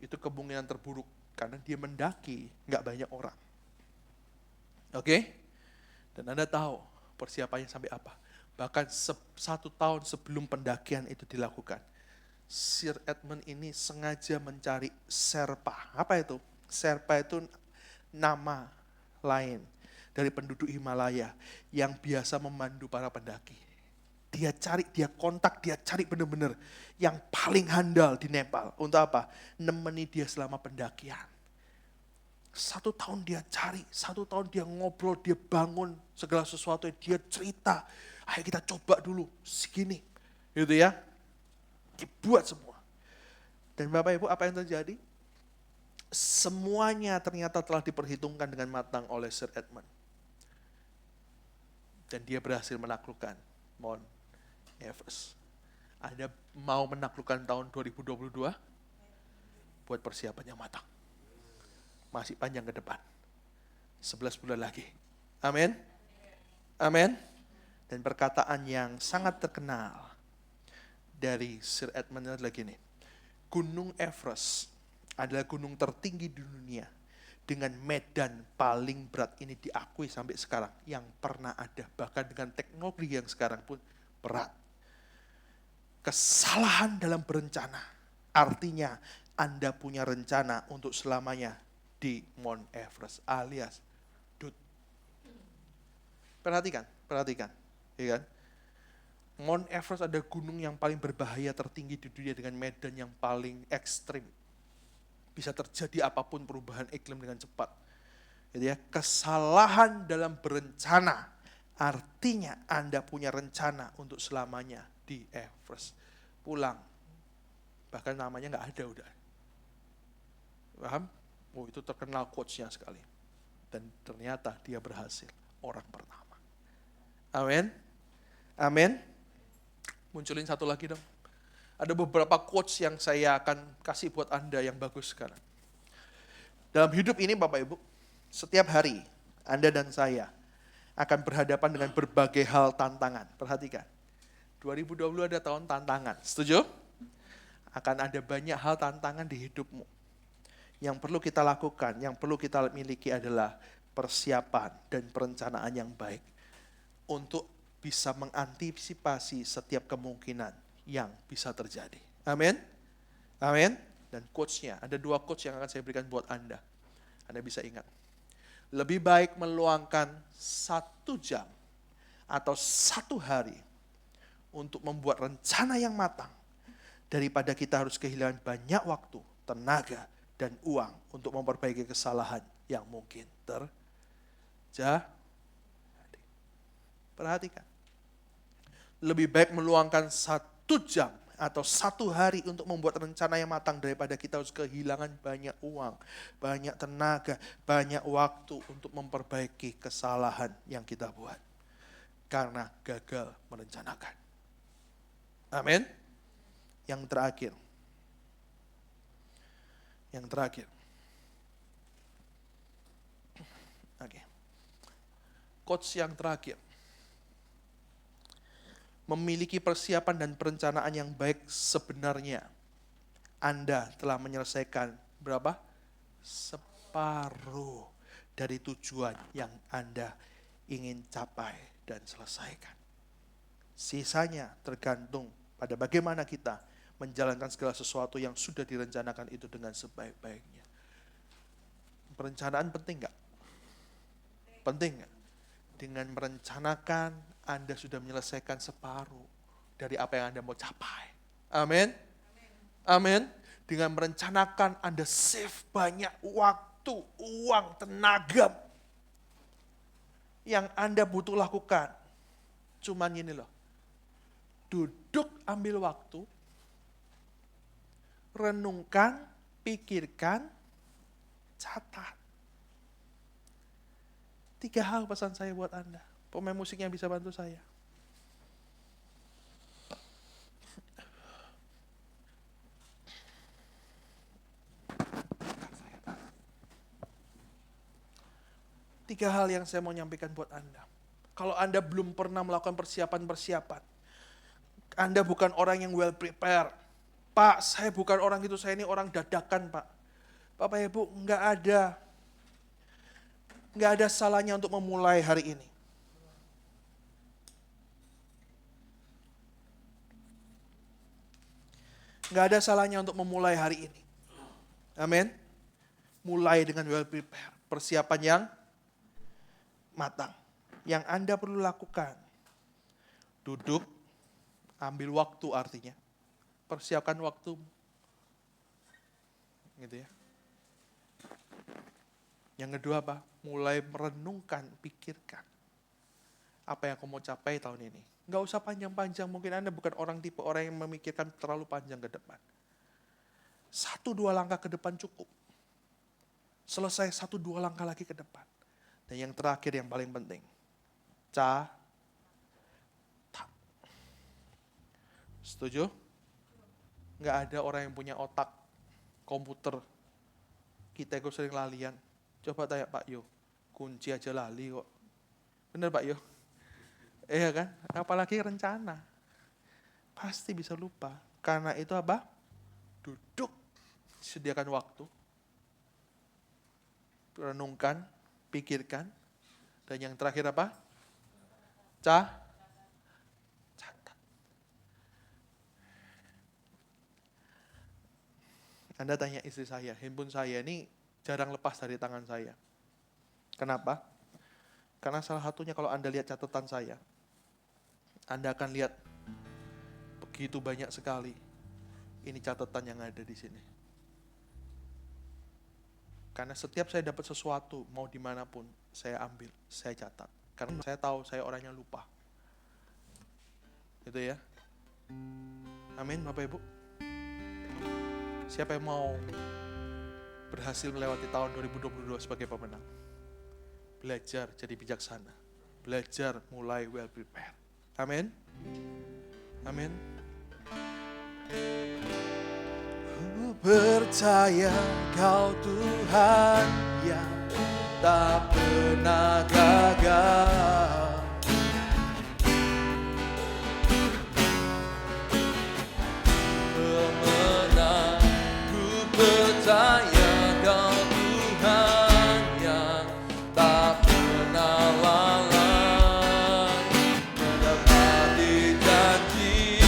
Itu kemungkinan terburuk. Karena dia mendaki, nggak banyak orang. Oke? Dan Anda tahu persiapannya sampai apa. Bahkan 1 tahun sebelum pendakian itu dilakukan. Sir Edmund ini sengaja mencari Sherpa. Apa itu? Sherpa itu nama lain dari penduduk Himalaya yang biasa memandu para pendaki. Dia kontak, dia cari benar-benar yang paling handal di Nepal. Untuk apa? Nemeni dia selama pendakian. 1 tahun dia cari, 1 tahun dia ngobrol, dia bangun segala sesuatu, dia cerita. Ayo kita coba dulu, segini. Gitu ya. Dibuat semua. Dan Bapak Ibu, apa yang terjadi? Semuanya ternyata telah diperhitungkan dengan matang oleh Sir Edmund. Dan dia berhasil menaklukkan Mount Everest. Anda mau menaklukkan tahun 2022? Buat persiapan yang matang. Masih panjang ke depan. 11 bulan lagi. Amin. Amin. Dan perkataan yang sangat terkenal dari Sir Edmund adalah gini. Gunung Everest adalah gunung tertinggi di dunia dengan medan paling berat ini diakui sampai sekarang yang pernah ada. Bahkan dengan teknologi yang sekarang pun berat. Kesalahan dalam berencana artinya Anda punya rencana untuk selamanya di Mount Everest alias dut. Perhatikan. Ya kan? Mount Everest ada gunung yang paling berbahaya tertinggi di dunia dengan medan yang paling ekstrim. Bisa terjadi apapun perubahan iklim dengan cepat. Jadi ya, kesalahan dalam berencana artinya Anda punya rencana untuk selamanya di Everest. pulang. Bahkan namanya nggak ada udah. Paham? Oh, itu terkenal coachnya sekali. Dan ternyata dia berhasil. Orang pertama. Amin. Amin. Munculin satu lagi dong. Ada beberapa quotes yang saya akan kasih buat Anda yang bagus sekarang. Dalam hidup ini Bapak Ibu, setiap hari Anda dan saya akan berhadapan dengan berbagai hal tantangan. Perhatikan. 2020 ada tahun tantangan. Setuju? Akan ada banyak hal tantangan di hidupmu. Yang perlu kita lakukan, yang perlu kita miliki adalah persiapan dan perencanaan yang baik untuk bisa mengantisipasi setiap kemungkinan yang bisa terjadi. Amin. Amin. Dan quotes-nya, ada 2 quotes yang akan saya berikan buat Anda. Anda bisa ingat. Lebih baik meluangkan 1 jam atau 1 hari untuk membuat rencana yang matang daripada kita harus kehilangan banyak waktu, tenaga, dan uang untuk memperbaiki kesalahan yang mungkin terjadi. Perhatikan. Lebih baik meluangkan 1 jam atau 1 hari untuk membuat rencana yang matang daripada kita harus kehilangan banyak uang, banyak tenaga, banyak waktu untuk memperbaiki kesalahan yang kita buat. Karena gagal merencanakan. Amin. Yang terakhir. Oke. Quotes yang terakhir. Memiliki persiapan dan perencanaan yang baik sebenarnya Anda telah menyelesaikan berapa? Separuh dari tujuan yang Anda ingin capai dan selesaikan. Sisanya tergantung pada bagaimana kita menjalankan segala sesuatu yang sudah direncanakan itu dengan sebaik-baiknya. Perencanaan penting nggak? Penting nggak? Dengan merencanakan, Anda sudah menyelesaikan separuh dari apa yang Anda mau capai. Amin. Amin. Dengan merencanakan, Anda save banyak waktu, uang, tenaga yang Anda butuh lakukan. Cuman ini loh, duduk ambil waktu, renungkan, pikirkan, catat. 3 hal pesan saya buat Anda. Pemain musiknya bisa bantu saya. Tiga hal yang saya mau nyampaikan buat Anda. Kalau Anda belum pernah melakukan persiapan-persiapan, Anda bukan orang yang well prepared. Pak, saya bukan orang itu, saya ini orang dadakan, Pak. Bapak Ibu, nggak ada salahnya untuk memulai hari ini. Nggak ada salahnya untuk memulai hari ini. Amin. Mulai dengan well prepared. Persiapan yang matang. Yang Anda perlu lakukan. Duduk, ambil waktu artinya. Persiapkan waktu. Gitu ya. Yang kedua apa? Mulai merenungkan, pikirkan. Apa yang aku mau capai tahun ini. Nggak usah panjang-panjang, mungkin Anda bukan tipe orang yang memikirkan terlalu panjang ke depan. 1-2 langkah ke depan cukup. Selesai 1-2 langkah lagi ke depan. Dan yang terakhir yang paling penting. Catat. Setuju? Nggak ada orang yang punya otak komputer. Kita itu sering lalian. Coba tanya Pak Yo, kunci aja lali kok. Bener Pak Yo? Iya kan? Apalagi rencana. Pasti bisa lupa. Karena itu apa? Duduk. Sediakan waktu. Renungkan. Pikirkan. Dan yang terakhir apa? Catat. Anda tanya istri saya, handphone saya ini jarang lepas dari tangan saya. Kenapa? Karena salah satunya kalau Anda lihat catatan saya, Anda akan lihat begitu banyak sekali ini catatan yang ada di sini. Karena setiap saya dapat sesuatu, mau dimanapun, saya ambil, saya catat. Karena saya tahu saya orang yang lupa. Gitu ya. Amin, Bapak Ibu. Siapa yang mau berhasil melewati tahun 2022 sebagai pemenang? Belajar jadi bijaksana. Belajar mulai well prepared. Amin. Amin. Ku percaya Kau Tuhan yang tak pernah gagal. Pemenang, ku percaya Kau Tuhan yang tak pernah lalai menepati janji.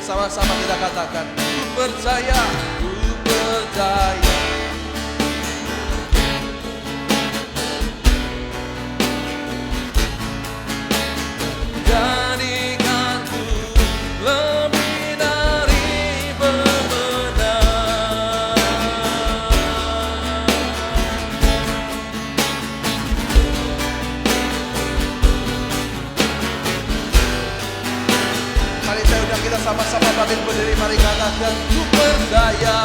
Sama-sama kita katakan, ku percaya, ku percaya. Jadikanku lebih dari pemenang. Mari saya undang kita sama-sama bangkit berdiri, mari katakan, ku percaya.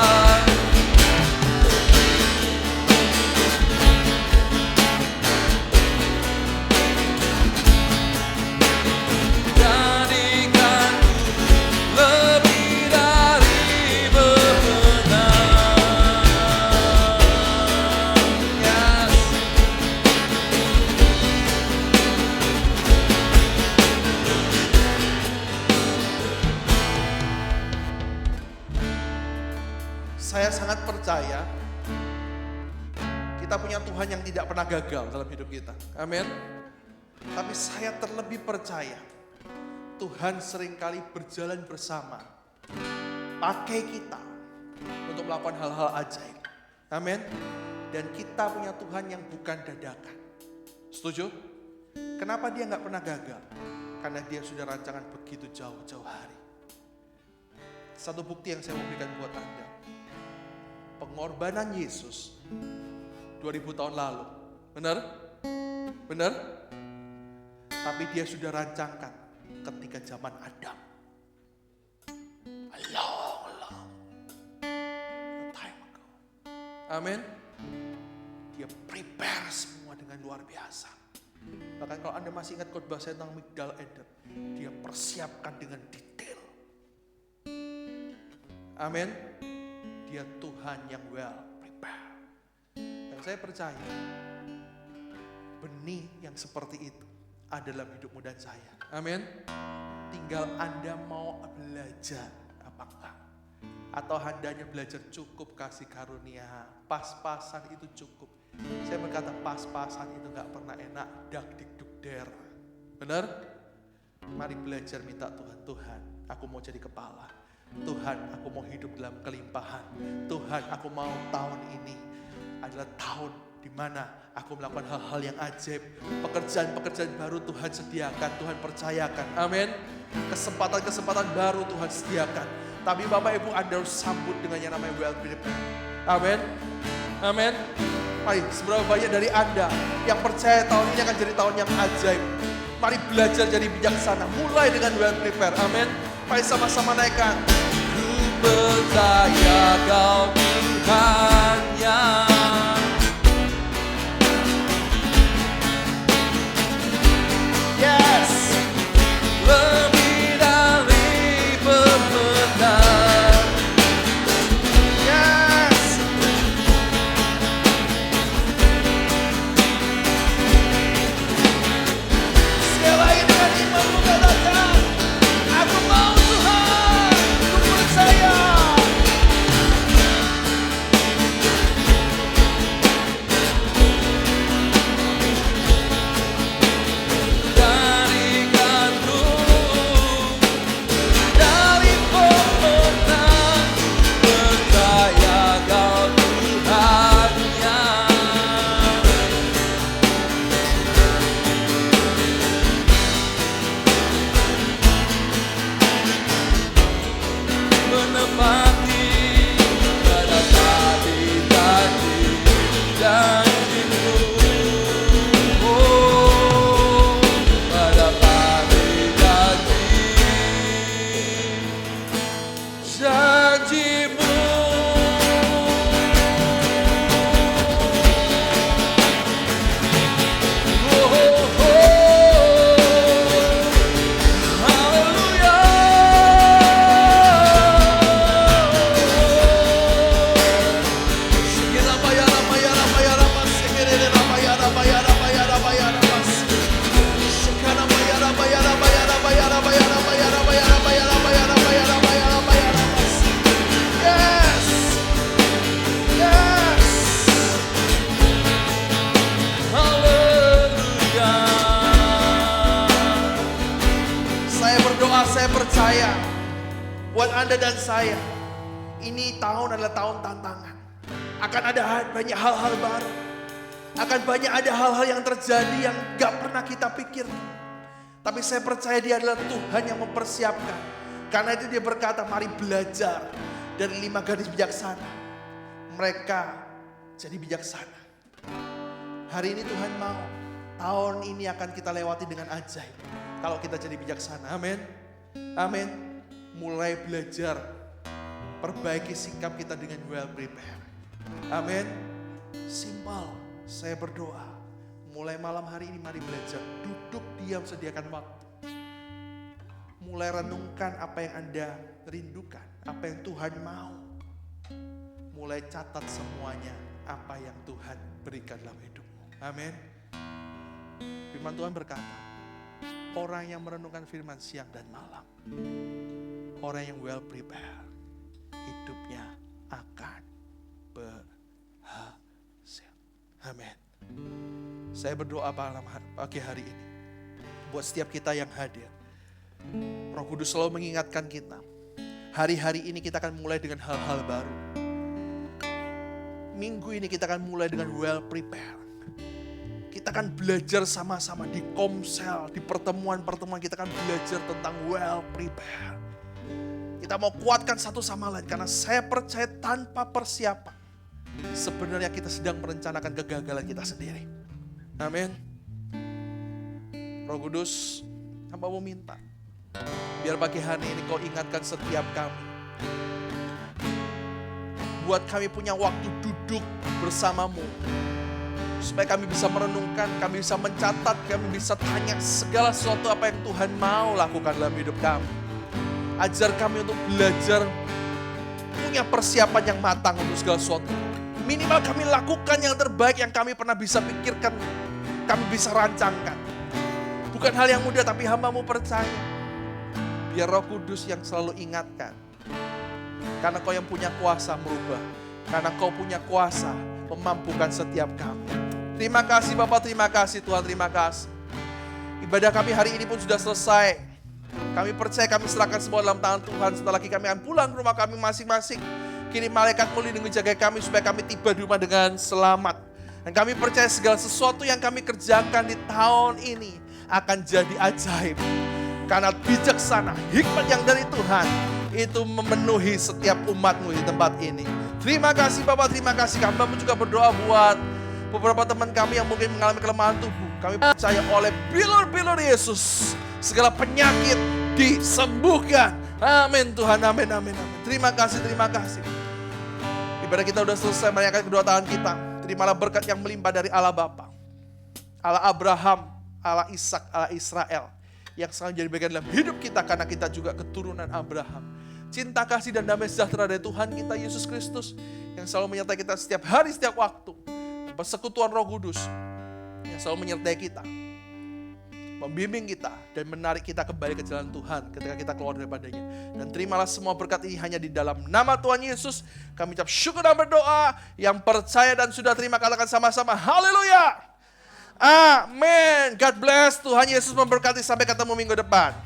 Saya sangat percaya kita punya Tuhan yang tidak pernah gagal dalam hidup kita. Amin. Tapi saya terlebih percaya Tuhan seringkali berjalan bersama, pakai kita untuk melakukan hal-hal ajaib. Amin. Dan kita punya Tuhan yang bukan dadakan. Setuju? Kenapa dia nggak pernah gagal? Karena dia sudah rancangan begitu jauh-jauh hari. Satu bukti yang saya mau berikan buat Anda. Pengorbanan Yesus 2000 tahun lalu. Benar? Benar? Tapi dia sudah rancangkan ketika zaman Adam. A long time ago. Amin. Dia prepare semua dengan luar biasa. Bahkan kalau Anda masih ingat khotbah saya tentang Migdal Eder, dia persiapkan dengan detail. Amin. Dia Tuhan yang well prepared. Dan saya percaya benih yang seperti itu ada dalam hidupmu dan saya. Amin. Tinggal Anda mau belajar apa enggak. Atau Andanya belajar cukup kasih karunia. Pas-pasan itu cukup. Saya berkata pas-pasan itu enggak pernah enak. Dak dik duk der. Benar? Mari belajar minta Tuhan, aku mau jadi kepala. Tuhan, aku mau hidup dalam kelimpahan. Tuhan, aku mau tahun ini adalah tahun di mana aku melakukan hal-hal yang ajaib. Pekerjaan-pekerjaan baru Tuhan sediakan, Tuhan percayakan. Amin. Kesempatan-kesempatan baru Tuhan sediakan. Tapi Bapak Ibu, Anda harus sambut dengan yang namanya well prepared. Amin. Amin. Mari, seberapa banyak dari Anda yang percaya tahun ini akan jadi tahun yang ajaib. Mari belajar jadi bijaksana. Mulai dengan well prepared. Amin. Mari sama-sama naikkan. Ku percaya Kau Tuhan yang yes, lebih dari pemenang. Yes. Sekali lagi dengan imanmu katakan, aku mau Tuhan, ku percaya. saya, buat Anda dan saya, ini tahun adalah tahun tantangan. Akan ada banyak hal-hal baru. Akan banyak ada hal-hal yang terjadi yang gak pernah kita pikirkan. Tapi saya percaya Dia adalah Tuhan yang mempersiapkan. Karena itu Dia berkata, mari belajar dari 5 gadis bijaksana. Mereka jadi bijaksana. Hari ini Tuhan mau, tahun ini akan kita lewati dengan ajaib. Kalau kita jadi bijaksana, amin. Amin. Mulai belajar, perbaiki sikap kita dengan well prepared. Amin. Simple, saya berdoa. Mulai malam hari ini mari belajar. Duduk diam, sediakan waktu. Mulai renungkan apa yang Anda rindukan. Apa yang Tuhan mau. Mulai catat semuanya apa yang Tuhan berikan dalam hidupmu. Amin. Firman Tuhan berkata, orang yang merenungkan firman siang dan malam, orang yang well prepared, hidupnya akan berhasil. Amin. Saya berdoa pagi hari ini buat setiap kita yang hadir. Roh Kudus selalu mengingatkan kita, hari-hari ini kita akan mulai dengan hal-hal baru. Minggu ini kita akan mulai dengan well prepared. Kita akan belajar sama-sama di komsel, di pertemuan-pertemuan kita akan belajar tentang well prepared. Kita mau kuatkan satu sama lain karena saya percaya tanpa persiapan sebenarnya kita sedang merencanakan kegagalan kita sendiri. Amin. Roh Kudus, hamba mau minta, biar pagi hari ini kau ingatkan setiap kami. Buat kami punya waktu duduk bersamamu. Supaya kami bisa merenungkan, kami bisa mencatat, kami bisa tanya segala sesuatu apa yang Tuhan mau lakukan dalam hidup kami. Ajar kami untuk belajar, punya persiapan yang matang untuk segala sesuatu. Minimal kami lakukan yang terbaik yang kami pernah bisa pikirkan, kami bisa rancangkan. Bukan hal yang mudah, tapi hamba-Mu percaya. Biar Roh Kudus yang selalu ingatkan. Karena Kau yang punya kuasa merubah. Karena Kau punya kuasa memampukan setiap kami. Terima kasih Bapak, terima kasih Tuhan, terima kasih. Ibadah kami hari ini pun sudah selesai. Kami percaya kami serahkan semua dalam tangan Tuhan. Setelah lagi kami akan pulang ke rumah kami masing-masing. Kirim malaikat-Mu lindungi jaga kami supaya kami tiba di rumah dengan selamat. Dan kami percaya segala sesuatu yang kami kerjakan di tahun ini akan jadi ajaib. Karena bijaksana, hikmat yang dari Tuhan itu memenuhi setiap umat-Mu di tempat ini. Terima kasih Bapak, terima kasih. Hamba-Mu juga berdoa buat beberapa teman kami yang mungkin mengalami kelemahan tubuh. Kami percaya oleh bilur-bilur Yesus, segala penyakit disembuhkan. Amin Tuhan, amin, amin, amin. Terima kasih, terima kasih. Ibadah kita sudah selesai, mari angkat kedua tangan kita. Terimalah berkat yang melimpah dari Allah Bapa, Allah Abraham, Allah Ishak, Allah Israel, yang selalu jadi bagian dalam hidup kita karena kita juga keturunan Abraham. Cinta kasih dan damai sejahtera dari Tuhan kita Yesus Kristus yang selalu menyertai kita setiap hari, setiap waktu. Persekutuan Roh Kudus yang selalu menyertai kita, membimbing kita dan menarik kita kembali ke jalan Tuhan ketika kita keluar daripadanya. Dan terimalah semua berkat ini hanya di dalam nama Tuhan Yesus. Kami ucap syukur dan berdoa. Yang percaya dan sudah terima katakan sama-sama haleluya. Amin. God bless. Tuhan Yesus memberkati. Sampai ketemu minggu depan.